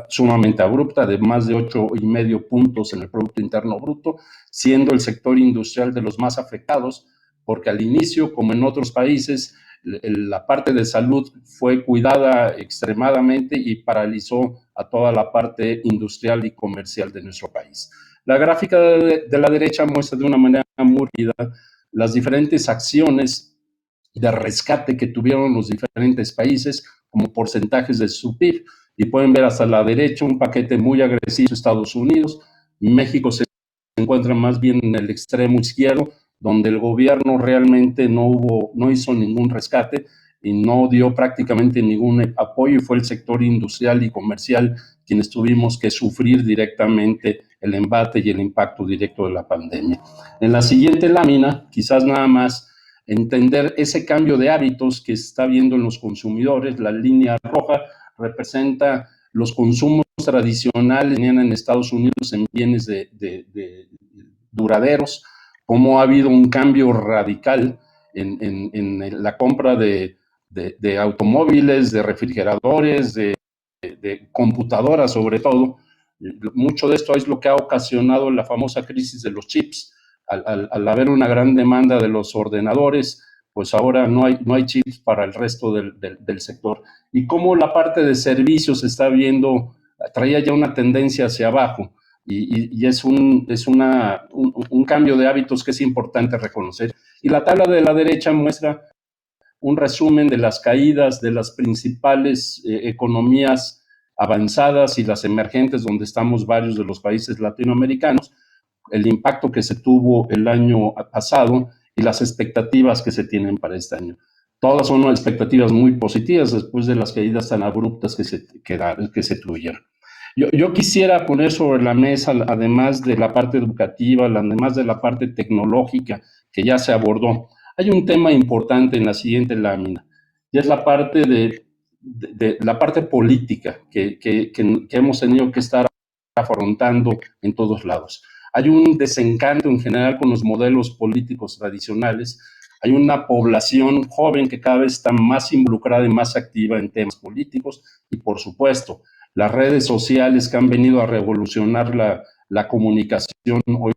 sumamente abrupta de más de 8,5 puntos en el Producto Interno Bruto, siendo el sector industrial de los más afectados, porque al inicio, como en otros países, la parte de salud fue cuidada extremadamente y paralizó a toda la parte industrial y comercial de nuestro país. La gráfica de la derecha muestra de una manera muy rápida las diferentes acciones de rescate que tuvieron los diferentes países como porcentajes de su PIB, y pueden ver hasta la derecha un paquete muy agresivo, Estados Unidos. México se encuentra más bien en el extremo izquierdo, donde el gobierno realmente no hizo ningún rescate y no dio prácticamente ningún apoyo, y fue el sector industrial y comercial quienes tuvimos que sufrir directamente el embate y el impacto directo de la pandemia. En la siguiente lámina, quizás nada más entender ese cambio de hábitos que se está viendo en los consumidores. La línea roja representa los consumos tradicionales que tenían en Estados Unidos en bienes de duraderos, cómo ha habido un cambio radical en la compra de automóviles, de refrigeradores, de computadoras sobre todo. Mucho de esto es lo que ha ocasionado la famosa crisis de los chips. Al haber una gran demanda de los ordenadores, pues ahora no hay chips para el resto del sector. Y cómo la parte de servicios se está viendo, traía ya una tendencia hacia abajo, y es un cambio de hábitos que es importante reconocer. Y la tabla de la derecha muestra un resumen de las caídas de las principales economías avanzadas y las emergentes, donde estamos varios de los países latinoamericanos, el impacto que se tuvo el año pasado y las expectativas que se tienen para este año. Todas son expectativas muy positivas después de las caídas tan abruptas que se tuvieron. Yo quisiera poner sobre la mesa, además de la parte educativa, además de la parte tecnológica que ya se abordó, hay un tema importante en la siguiente lámina, y es la parte la parte política que hemos tenido que estar afrontando en todos lados. hay un desencanto en general con los modelos políticos tradicionales. Hay una población joven que cada vez está más involucrada y más activa en temas políticos y, por supuesto, las redes sociales que han venido a revolucionar la comunicación. Hoy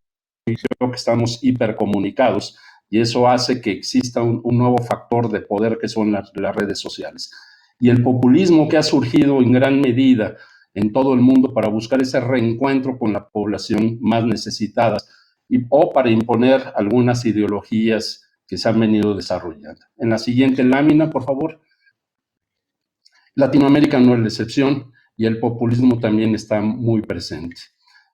creo que estamos hipercomunicados y eso hace que exista un nuevo factor de poder que son las redes sociales. Y el populismo que ha surgido en gran medida en todo el mundo para buscar ese reencuentro con la población más necesitada o para imponer algunas ideologías que se han venido desarrollando. En la siguiente lámina, por favor. Latinoamérica no es la excepción y el populismo también está muy presente.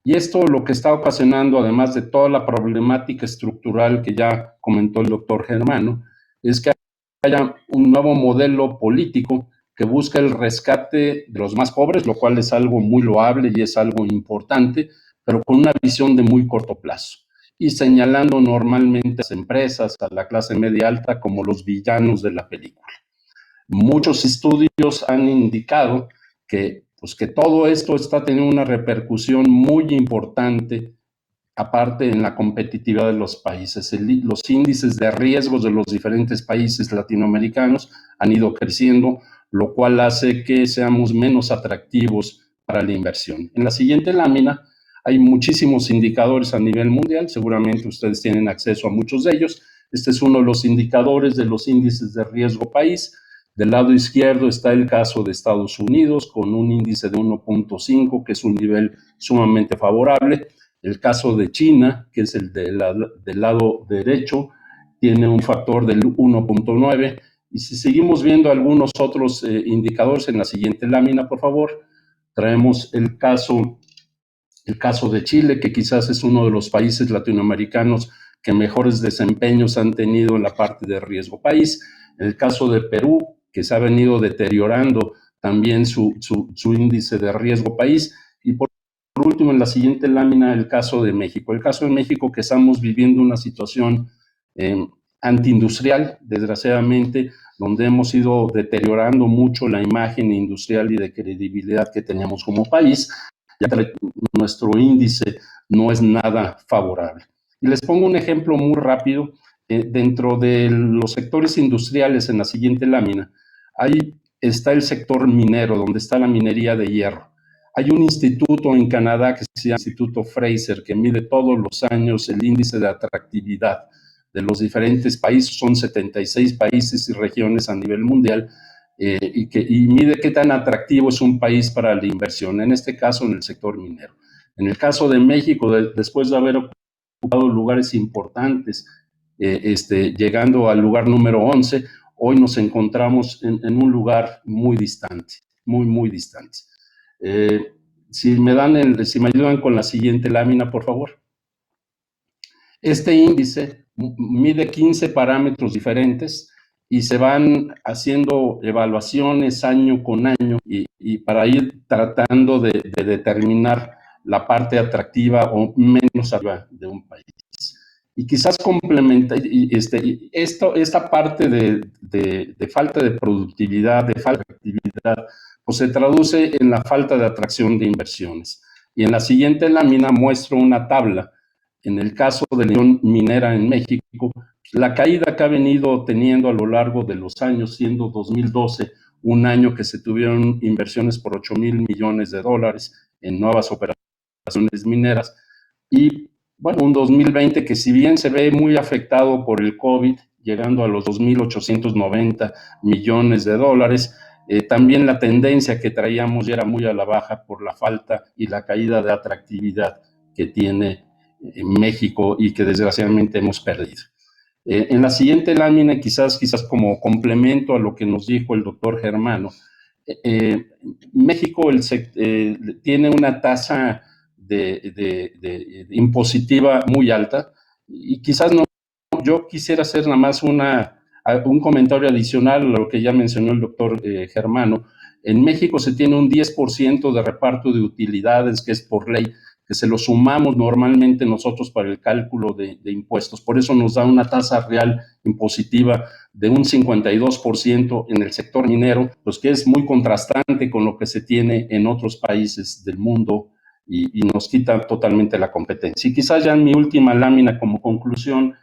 Y esto lo que está ocasionando, además de toda la problemática estructural que ya comentó el doctor Germano, es que haya un nuevo modelo político que busca el rescate de los más pobres, lo cual es algo muy loable y es algo importante, pero con una visión de muy corto plazo y señalando normalmente a las empresas, a la clase media alta, como los villanos de la película. Muchos estudios han indicado que todo esto está teniendo una repercusión muy importante, aparte en la competitividad de los países. Los índices de riesgos de los diferentes países latinoamericanos han ido creciendo, lo cual hace que seamos menos atractivos para la inversión. En la siguiente lámina hay muchísimos indicadores a nivel mundial, seguramente ustedes tienen acceso a muchos de ellos. Este es uno de los indicadores de los índices de riesgo país. Del lado izquierdo está el caso de Estados Unidos con un índice de 1.5, que es un nivel sumamente favorable. El caso de China, que es el del lado derecho, tiene un factor del 1.9. Y si seguimos viendo algunos otros indicadores en la siguiente lámina, por favor, traemos el caso de Chile, que quizás es uno de los países latinoamericanos que mejores desempeños han tenido en la parte de riesgo país. El caso de Perú, que se ha venido deteriorando también su índice de riesgo país. Y por último, en la siguiente lámina, el caso de México. El caso de México, que estamos viviendo una situación antiindustrial, desgraciadamente, donde hemos ido deteriorando mucho la imagen industrial y de credibilidad que teníamos como país, ya que nuestro índice no es nada favorable. Y les pongo un ejemplo muy rápido. Dentro de los sectores industriales, en la siguiente lámina, ahí está el sector minero, donde está la minería de hierro. Hay un instituto en Canadá que se llama Instituto Fraser, que mide todos los años el índice de atractividad de los diferentes países. Son 76 países y regiones a nivel mundial, y mide qué tan atractivo es un país para la inversión, en este caso en el sector minero. En el caso de México, después de haber ocupado lugares importantes, llegando al lugar número 11, hoy nos encontramos en un lugar muy distante, muy distante. Si me ayudan con la siguiente lámina, por favor. Este índice mide 15 parámetros diferentes y se van haciendo evaluaciones año con año y para ir tratando de determinar la parte atractiva o menos atractiva de un país. Y quizás complementa esta parte de falta de productividad, de falta de actividad, pues se traduce en la falta de atracción de inversiones. Y en la siguiente lámina muestro una tabla. En el caso de la inversión minera en México, la caída que ha venido teniendo a lo largo de los años, siendo 2012 un año que se tuvieron inversiones por 8,000 millones de dólares en nuevas operaciones mineras, y bueno, un 2020 que si bien se ve muy afectado por el COVID, llegando a los 2,890 millones de dólares, también la tendencia que traíamos ya era muy a la baja por la falta y la caída de atractividad que tiene en México y que desgraciadamente hemos perdido. En la siguiente lámina, quizás como complemento a lo que nos dijo el doctor Germano, México tiene una tasa de impositiva muy alta y quizás no. Yo quisiera hacer nada más un comentario adicional a lo que ya mencionó el doctor Germano. En México se tiene un 10% de reparto de utilidades, que es por ley, que se lo sumamos normalmente nosotros para el cálculo de impuestos. Por eso nos da una tasa real impositiva de un 52% en el sector minero, pues que es muy contrastante con lo que se tiene en otros países del mundo y nos quita totalmente la competencia. Y quizás ya en mi última lámina como conclusión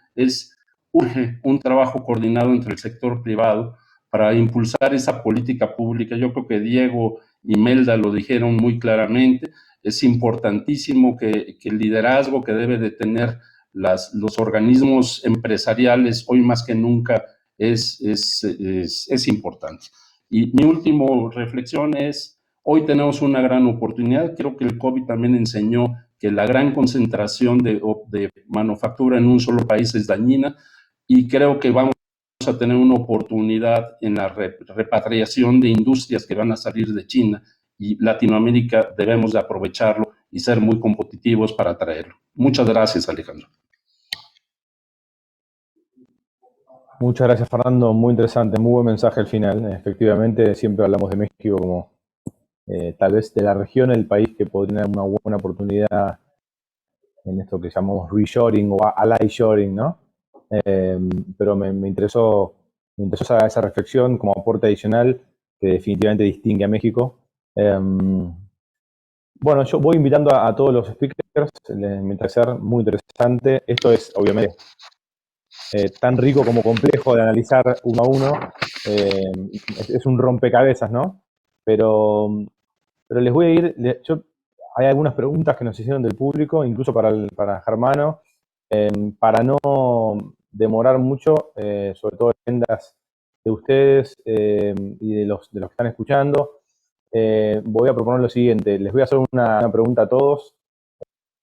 urge un trabajo coordinado entre el sector privado para impulsar esa política pública. Yo creo que Diego y Melda lo dijeron muy claramente. Es importantísimo que el liderazgo que debe de tener los organismos empresariales hoy más que nunca es importante. Y mi última reflexión es, hoy tenemos una gran oportunidad. Creo que el COVID también enseñó que la gran concentración de manufactura en un solo país es dañina, y creo que vamos a tener una oportunidad en la repatriación de industrias que van a salir de China, y Latinoamérica debemos de aprovecharlo y ser muy competitivos para atraerlo. Muchas gracias, Alejandro. Muchas gracias, Fernando. Muy interesante, muy buen mensaje al final. Efectivamente, siempre hablamos de México como tal vez de la región, el país que podría tener una buena oportunidad en esto que llamamos reshoring o ally-shoring, ¿no? Pero me interesó esa reflexión como aporte adicional que definitivamente distingue a México. Bueno, yo voy invitando a todos los speakers, me parece muy interesante. Esto es, obviamente, tan rico como complejo de analizar uno a uno. Es un rompecabezas, ¿no? Pero les voy a ir, hay algunas preguntas que nos hicieron del público, incluso para Germano, para no demorar mucho, sobre todo en las de ustedes y de los que están escuchando. Voy a proponer lo siguiente, les voy a hacer una pregunta a todos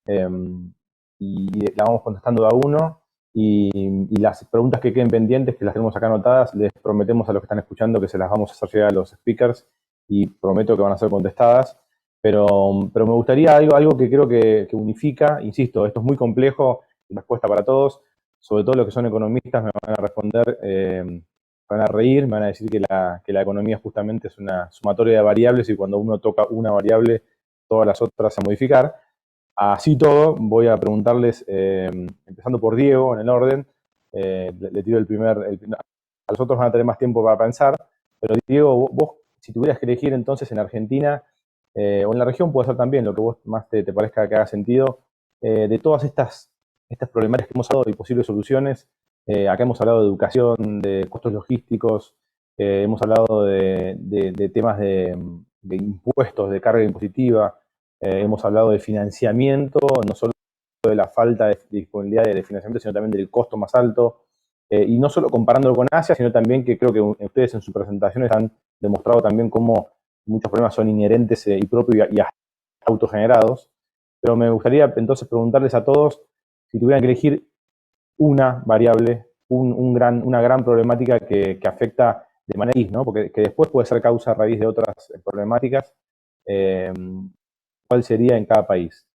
y la vamos contestando de a uno, y las preguntas que queden pendientes, que las tenemos acá anotadas, les prometemos a los que están escuchando que se las vamos a hacer llegar a los speakers y prometo que van a ser contestadas, pero me gustaría algo que creo que unifica. Insisto, esto es muy complejo, respuesta para todos, sobre todo los que son economistas me van a responder, van a reír, me van a decir que la economía justamente es una sumatoria de variables y cuando uno toca una variable, todas las otras se modificar. Así todo, voy a preguntarles, empezando por Diego, en el orden, le tiro a los otros van a tener más tiempo para pensar, pero Diego, vos, si tuvieras que elegir entonces en Argentina, o en la región puede ser también, lo que vos más te parezca que haga sentido, de todas estas problemáticas que hemos hablado y posibles soluciones, acá hemos hablado de educación, de costos logísticos, hemos hablado de temas de impuestos, de carga impositiva, hemos hablado de financiamiento, no solo de la falta de disponibilidad de financiamiento, sino también del costo más alto, y no solo comparándolo con Asia, sino también que creo que ustedes en sus presentaciones han demostrado también cómo muchos problemas son inherentes y propios y autogenerados. Pero me gustaría entonces preguntarles a todos si tuvieran que elegir una variable, una gran problemática que afecta de manera X, ¿no? Porque que después puede ser causa a raíz de otras problemáticas, ¿cuál sería en cada país?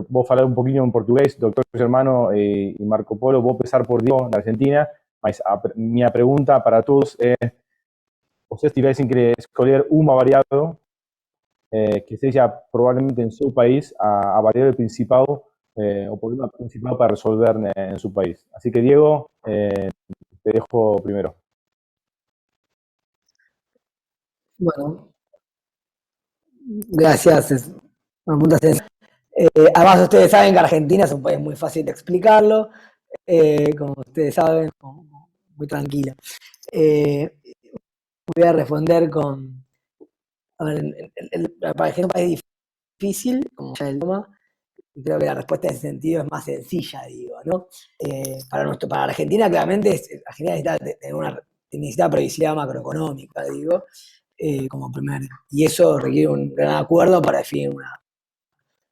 Vos falar un poquinho en português, doutor Germano e Marco Polo, vou começar por Diego, na Argentina, mas minha pergunta para todos é, vocês tivessem que escolher uma variável que seja provavelmente em seu país a variável principal, o problema principal para resolver en su país. Así que Diego, te dejo primero. Bueno, gracias. Además, ustedes saben que Argentina es un país muy fácil de explicarlo, como ustedes saben, muy tranquilo. Voy a responder con... A ver, para es un país difícil, como ya el tema, y creo que la respuesta en ese sentido es más sencilla, digo, ¿no? Para Argentina, claramente, Argentina necesita previsibilidad macroeconómica, digo, como primer. Y eso requiere un gran acuerdo para definir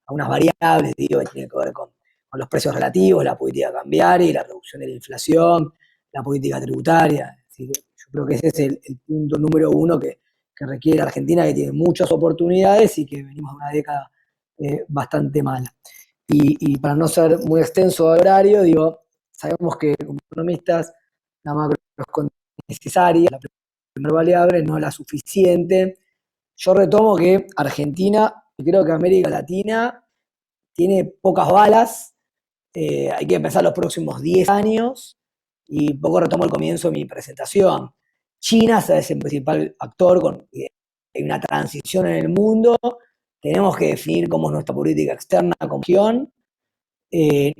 unas variables, digo, que tienen que ver con los precios relativos, la política cambiaria y la reducción de la inflación, la política tributaria. Yo creo que ese es el punto número uno que requiere la Argentina, que tiene muchas oportunidades y que venimos de una década bastante mala. Y para no ser muy extenso de horario, digo, sabemos que como economistas la macro es necesaria, la primera variable, no la suficiente. Yo retomo que Argentina, y creo que América Latina, tiene pocas balas, hay que pensar los próximos 10 años, y poco retomo el comienzo de mi presentación. China es el principal actor, hay una transición en el mundo, tenemos que definir cómo es nuestra política externa como región.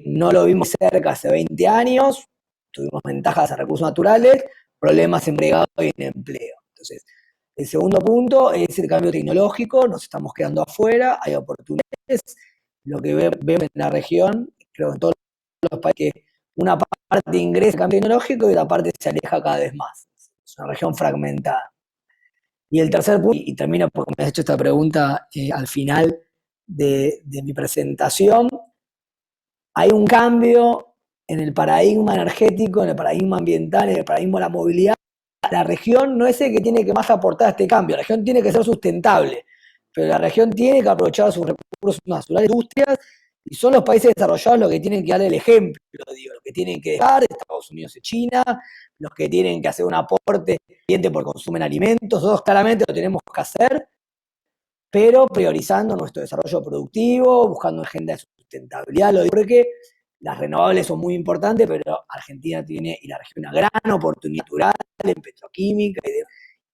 No lo vimos cerca hace 20 años, tuvimos ventajas a recursos naturales, problemas en bregado y en empleo. Entonces, el segundo punto es el cambio tecnológico, nos estamos quedando afuera, hay oportunidades. Lo que vemos en la región, creo que en todos los países, que una parte ingresa al cambio tecnológico y otra parte se aleja cada vez más. Es una región fragmentada. Y el tercer punto, y termino porque me has hecho esta pregunta al final de mi presentación, hay un cambio en el paradigma energético, en el paradigma ambiental, en el paradigma de la movilidad. La región no es el que tiene que más aportar a este cambio, la región tiene que ser sustentable, pero la región tiene que aprovechar sus recursos naturales, industrias, y son los países desarrollados los que tienen que dar el ejemplo, digo, los que tienen que dejar, Estados Unidos y China, los que tienen que hacer un aporte evidente por consumo en alimentos, nosotros claramente lo tenemos que hacer, pero priorizando nuestro desarrollo productivo, buscando agenda de sustentabilidad, lo digo porque las renovables son muy importantes, pero Argentina tiene y la región una gran oportunidad natural en petroquímica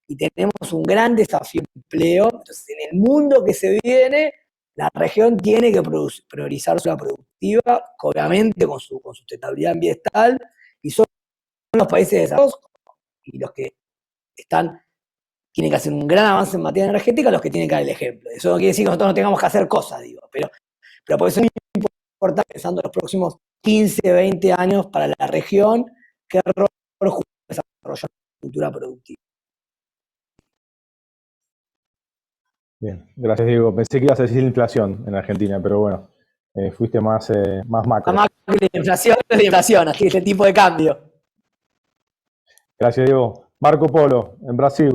y tenemos un gran desafío de empleo. Entonces, en el mundo que se viene, la región tiene que priorizar su productiva, obviamente con su sustentabilidad ambiental, y son los países desarrollados y los que tienen que hacer un gran avance en materia energética los que tienen que dar el ejemplo. Eso no quiere decir que nosotros no tengamos que hacer cosas, digo, pero por eso es muy importante pensando en los próximos 15, 20 años para la región, qué rol juega desarrollar la cultura productiva. Bien, gracias Diego. Pensé que ibas a decir inflación en Argentina, pero bueno, fuiste más macro. Más que la inflación es la inflación, así es el tipo de cambio. Gracias Diego. Marco Polo, en Brasil,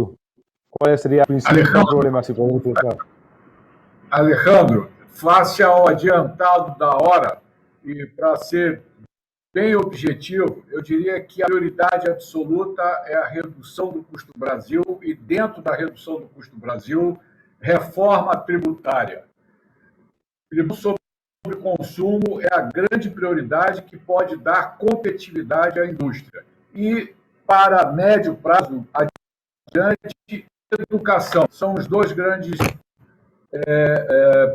¿cuál sería el principal problema si podemos pensar? Alejandro, face ao adiantado da hora, e para ser bem objetivo, eu diria que a prioridade absoluta é a redução do custo Brasil e, dentro da redução do custo Brasil, reforma tributária. Sobre consumo é a grande prioridade que pode dar competitividade à indústria. E, para médio prazo, adiante, educação. São os dois grandes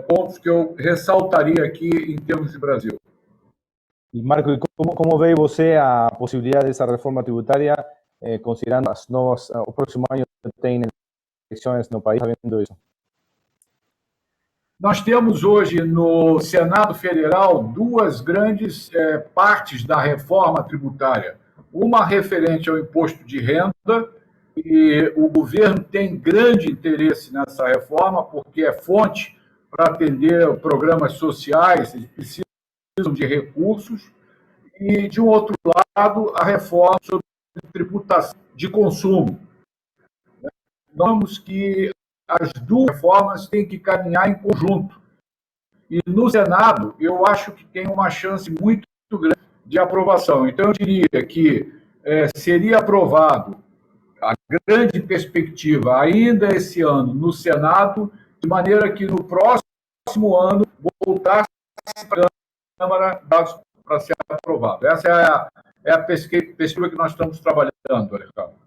pontos que eu ressaltaria aqui em termos de Brasil. Y Marco, ¿y cómo ve você a posibilidad de esa reforma tributaria, considerando las nuevas, o próximo año tem eleições no país, sabendo isso? Nós temos hoje no Senado Federal duas grandes partes da reforma tributária. Uma referente ao imposto de renda, e o governo tem grande interesse nessa reforma, porque é fonte para atender programas sociais, eles precisam de recursos. E, de um outro lado, a reforma sobre tributação de consumo. Nós vemos que as duas reformas têm que caminhar em conjunto. E no Senado, eu acho que tem uma chance muito grande de aprovação. Então, eu diria que seria aprovado a grande perspectiva ainda esse ano no Senado, de maneira que no próximo ano voltasse para a Câmara para ser aprovado. Essa é a perspectiva que nós estamos trabalhando, Alejandro.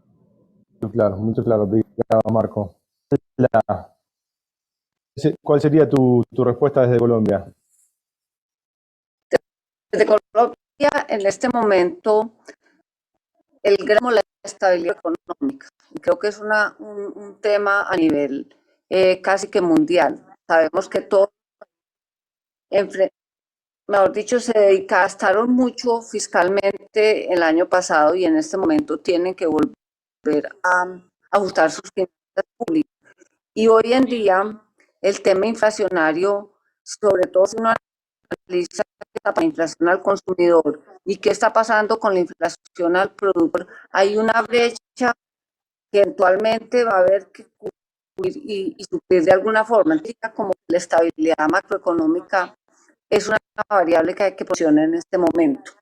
Muito claro. Obrigado, Marco. ¿Cuál sería tu respuesta desde Colombia? Desde Colombia, en este momento, el gran la estabilidad económica. Creo que es un tema a nivel casi que mundial. Sabemos que todo, mejor dicho, se gastaron mucho fiscalmente el año pasado y en este momento tienen que volver a ajustar sus finanzas públicas. Y hoy en día, el tema inflacionario, sobre todo si uno analiza la inflación al consumidor y qué está pasando con la inflación al productor, hay una brecha que eventualmente va a haber que cubrir y suplir de alguna forma. Como la estabilidad macroeconómica es una variable que hay que posicionar en este momento.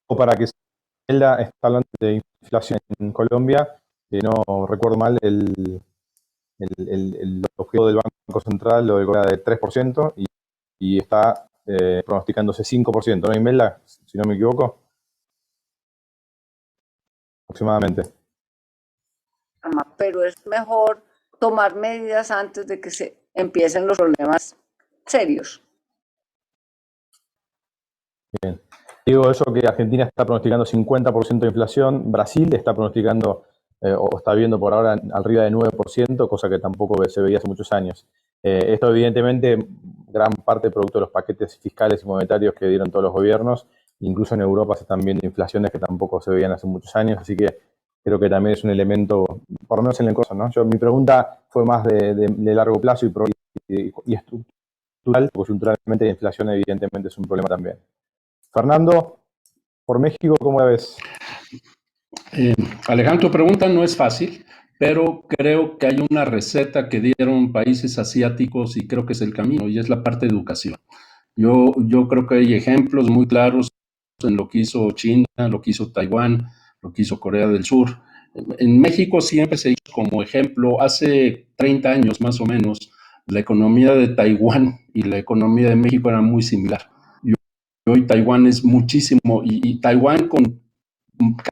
Para que Zelda está hablando de inflación en Colombia, no recuerdo mal, el objetivo del Banco Central lo era de 3% y está pronosticándose 5%, ¿no, Imelda? Si no me equivoco. Aproximadamente. pero es mejor tomar medidas antes de que se empiecen los problemas serios. Bien. Digo eso que Argentina está pronosticando 50% de inflación, Brasil está pronosticando o está viendo por ahora arriba de 9%, cosa que tampoco se veía hace muchos años. Esto evidentemente gran parte producto de los paquetes fiscales y monetarios que dieron todos los gobiernos, incluso en Europa se están viendo inflaciones que tampoco se veían hace muchos años, así que creo que también es un elemento, por lo menos en el costo, ¿no? Mi pregunta fue más de largo plazo y estructural, coyunturalmente la inflación evidentemente es un problema también. Fernando, por México, ¿cómo la ves? Alejandro, tu pregunta no es fácil, pero creo que hay una receta que dieron países asiáticos y creo que es el camino, y es la parte de educación. Yo creo que hay ejemplos muy claros en lo que hizo China, lo que hizo Taiwán, lo que hizo Corea del Sur. En México siempre se hizo como ejemplo, hace 30 años más o menos, la economía de Taiwán y la economía de México eran muy similar. Y hoy Taiwán es muchísimo, y Taiwán con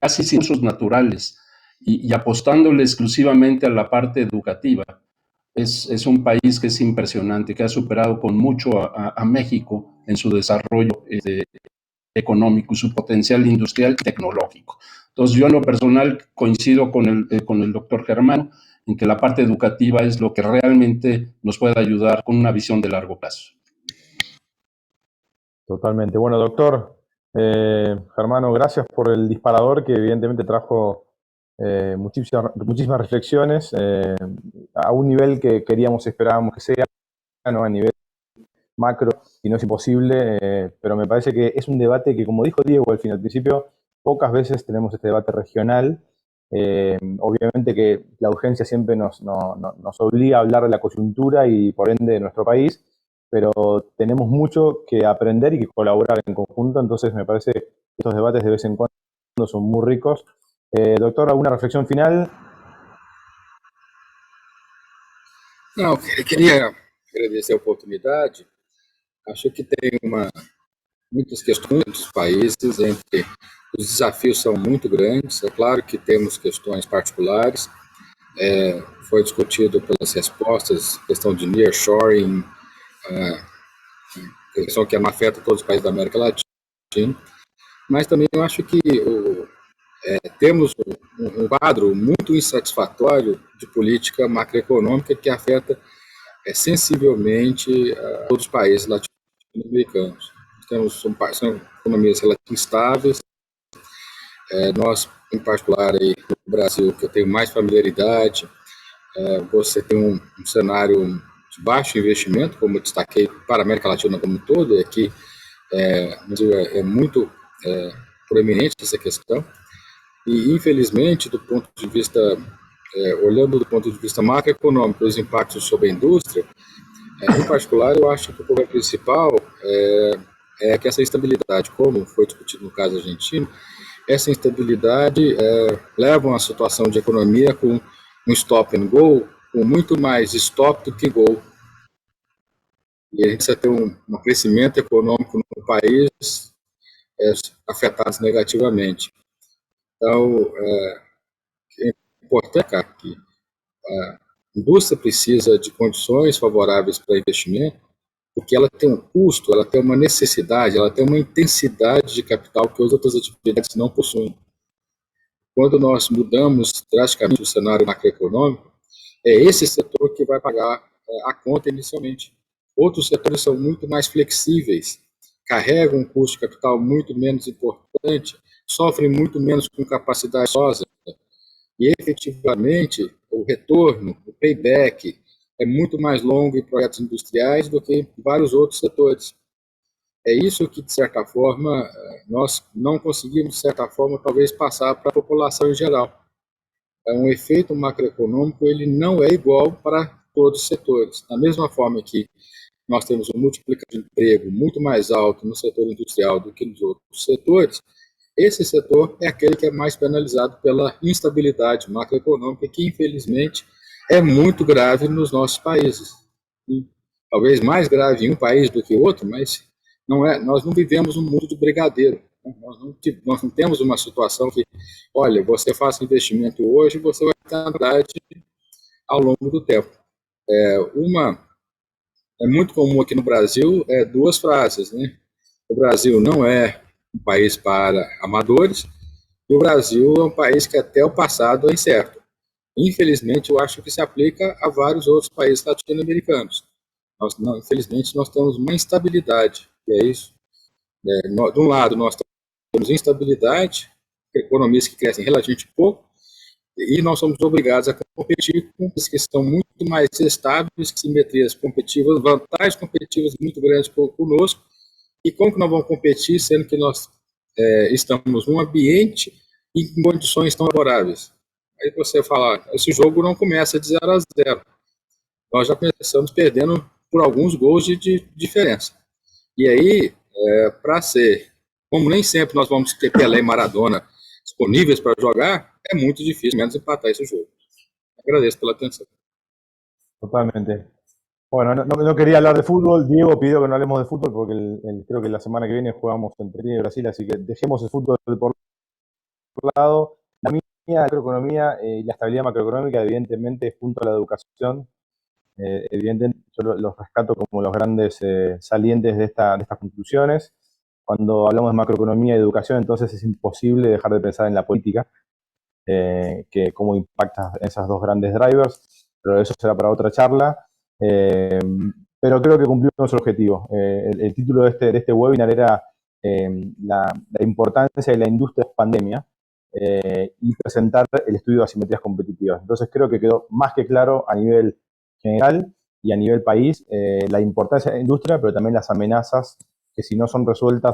casi sin recursos naturales y apostándole exclusivamente a la parte educativa. Es un país que es impresionante, que ha superado con mucho a México en su desarrollo económico y su potencial industrial y tecnológico. Entonces, yo en lo personal coincido con el doctor Germán en que la parte educativa es lo que realmente nos puede ayudar con una visión de largo plazo. Totalmente. Bueno, doctor Germano, gracias por el disparador que evidentemente trajo muchísimas reflexiones a un nivel que esperábamos que sea, ¿no? A nivel macro, y no es imposible, pero me parece que es un debate que, como dijo Diego al principio, pocas veces tenemos este debate regional. Obviamente que la urgencia siempre nos obliga a hablar de la coyuntura y por ende de nuestro país, pero tenemos mucho que aprender y que colaborar en conjunto, entonces me parece que estos debates de vez en cuando son muy ricos. Doctor, ¿alguna reflexión final? Não, eu queria agradecer a oportunidade. Acho que tem muitas questões dos países, entre os desafios são muito grandes. É claro que temos questões particulares. Foi discutido pelas respostas, questão de nearshoring, questão que não afeta todos os países da América Latina. Mas também eu acho que temos um quadro muito insatisfatório de política macroeconômica que afeta sensivelmente a todos os países latino-americanos. São economias relativamente instáveis. Nós, em particular, aí, no Brasil, que eu tenho mais familiaridade, você tem um cenário de baixo investimento, como eu destaquei, para a América Latina como um todo, e aqui no Brasil é muito proeminente essa questão. E, infelizmente, do ponto de vista, olhando do ponto de vista macroeconômico, os impactos sobre a indústria, em particular, eu acho que o problema principal é que essa instabilidade, como foi discutido no caso argentino, essa instabilidade leva a uma situação de economia com um stop and go, com muito mais stop do que go. E a gente precisa ter um crescimento econômico no país afetados negativamente. Então, é importante que a indústria precisa de condições favoráveis para investimento, porque ela tem um custo, ela tem uma necessidade, ela tem uma intensidade de capital que as outras atividades não possuem. Quando nós mudamos drasticamente o cenário macroeconômico, é esse setor que vai pagar a conta inicialmente. Outros setores são muito mais flexíveis, carregam um custo de capital muito menos importante, sofrem muito menos com capacidade ociosa, e efetivamente o retorno, o payback, é muito mais longo em projetos industriais do que em vários outros setores. É isso que, de certa forma, nós não conseguimos, de certa forma, talvez passar para a população em geral. Um efeito macroeconômico, ele não é igual para todos os setores. Da mesma forma que nós temos um multiplicador de emprego muito mais alto no setor industrial do que nos outros setores, esse setor é aquele que é mais penalizado pela instabilidade macroeconômica, que, infelizmente, é muito grave nos nossos países. E, talvez mais grave em um país do que outro, mas nós não vivemos um mundo de brigadeiro. Nós não temos uma situação que, olha, você faça investimento hoje, você vai ao longo do tempo. É muito comum aqui no Brasil duas frases, né? O Brasil não é um país para amadores e o Brasil é um país que até o passado é incerto. Infelizmente, eu acho que se aplica a vários outros países latino-americanos. Infelizmente, nós temos uma instabilidade, e é isso. De um lado, nós temos instabilidade, economias que crescem relativamente pouco, e nós somos obrigados a competir com países que são muito mais estáveis, simetrias competitivas, vantagens competitivas muito grandes conosco. E como que nós vamos competir, sendo que nós estamos num ambiente em condições tão favoráveis? Aí você fala, esse jogo não começa de 0-0. Nós já começamos perdendo por alguns gols de diferença. E aí, como nem sempre nós vamos ter Pelé e Maradona disponíveis para jogar, é muito difícil menos empatar esse jogo. Agradeço pela atención. Totalmente. Bueno, no quería hablar de fútbol. Diego pidió que no hablemos de fútbol porque creo que la semana que viene jugamos entre Argentina y Brasil, así que dejemos el fútbol por lado. La macroeconomía y la estabilidad macroeconómica, evidentemente, junto a la educación, evidentemente yo los rescato como los grandes salientes de estas conclusiones. Cuando hablamos de macroeconomía y educación, entonces es imposible dejar de pensar en la política, que cómo impacta esas dos grandes drivers, pero eso será para otra charla. Pero creo que cumplimos nuestro objetivo. El título de este webinar era la importancia de la industria pandemia y presentar el estudio de asimetrías competitivas. Entonces creo que quedó más que claro a nivel general y a nivel país la importancia de la industria, pero también las amenazas que si no son resueltas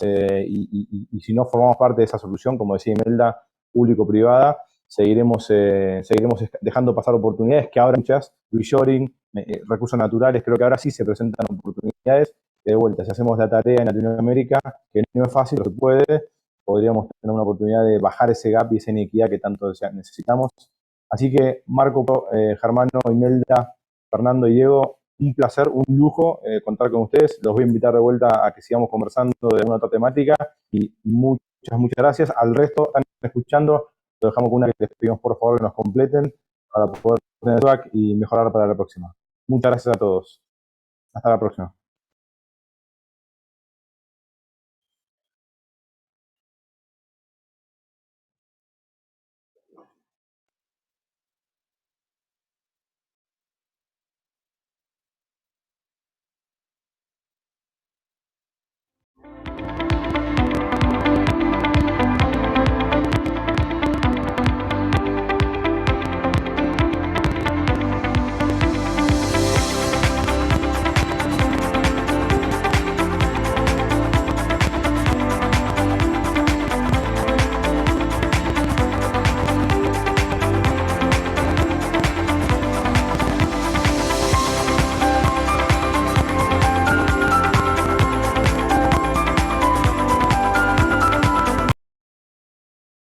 y si no formamos parte de esa solución, como decía Imelda, público-privada, seguiremos dejando pasar oportunidades que ahora muchas, reshoring, recursos naturales, creo que ahora sí se presentan oportunidades. De vuelta, si hacemos la tarea en Latinoamérica, que no es fácil, pero se puede, podríamos tener una oportunidad de bajar ese gap y esa inequidad que tanto necesitamos. Así que Marco, Germano, Imelda, Fernando y Diego, un placer, un lujo contar con ustedes. Los voy a invitar de vuelta a que sigamos conversando de una otra temática y muchas gracias. Al resto, están escuchando, lo dejamos con una que les pedimos por favor que nos completen para poder tener feedback y mejorar para la próxima. Muchas gracias a todos. Hasta la próxima.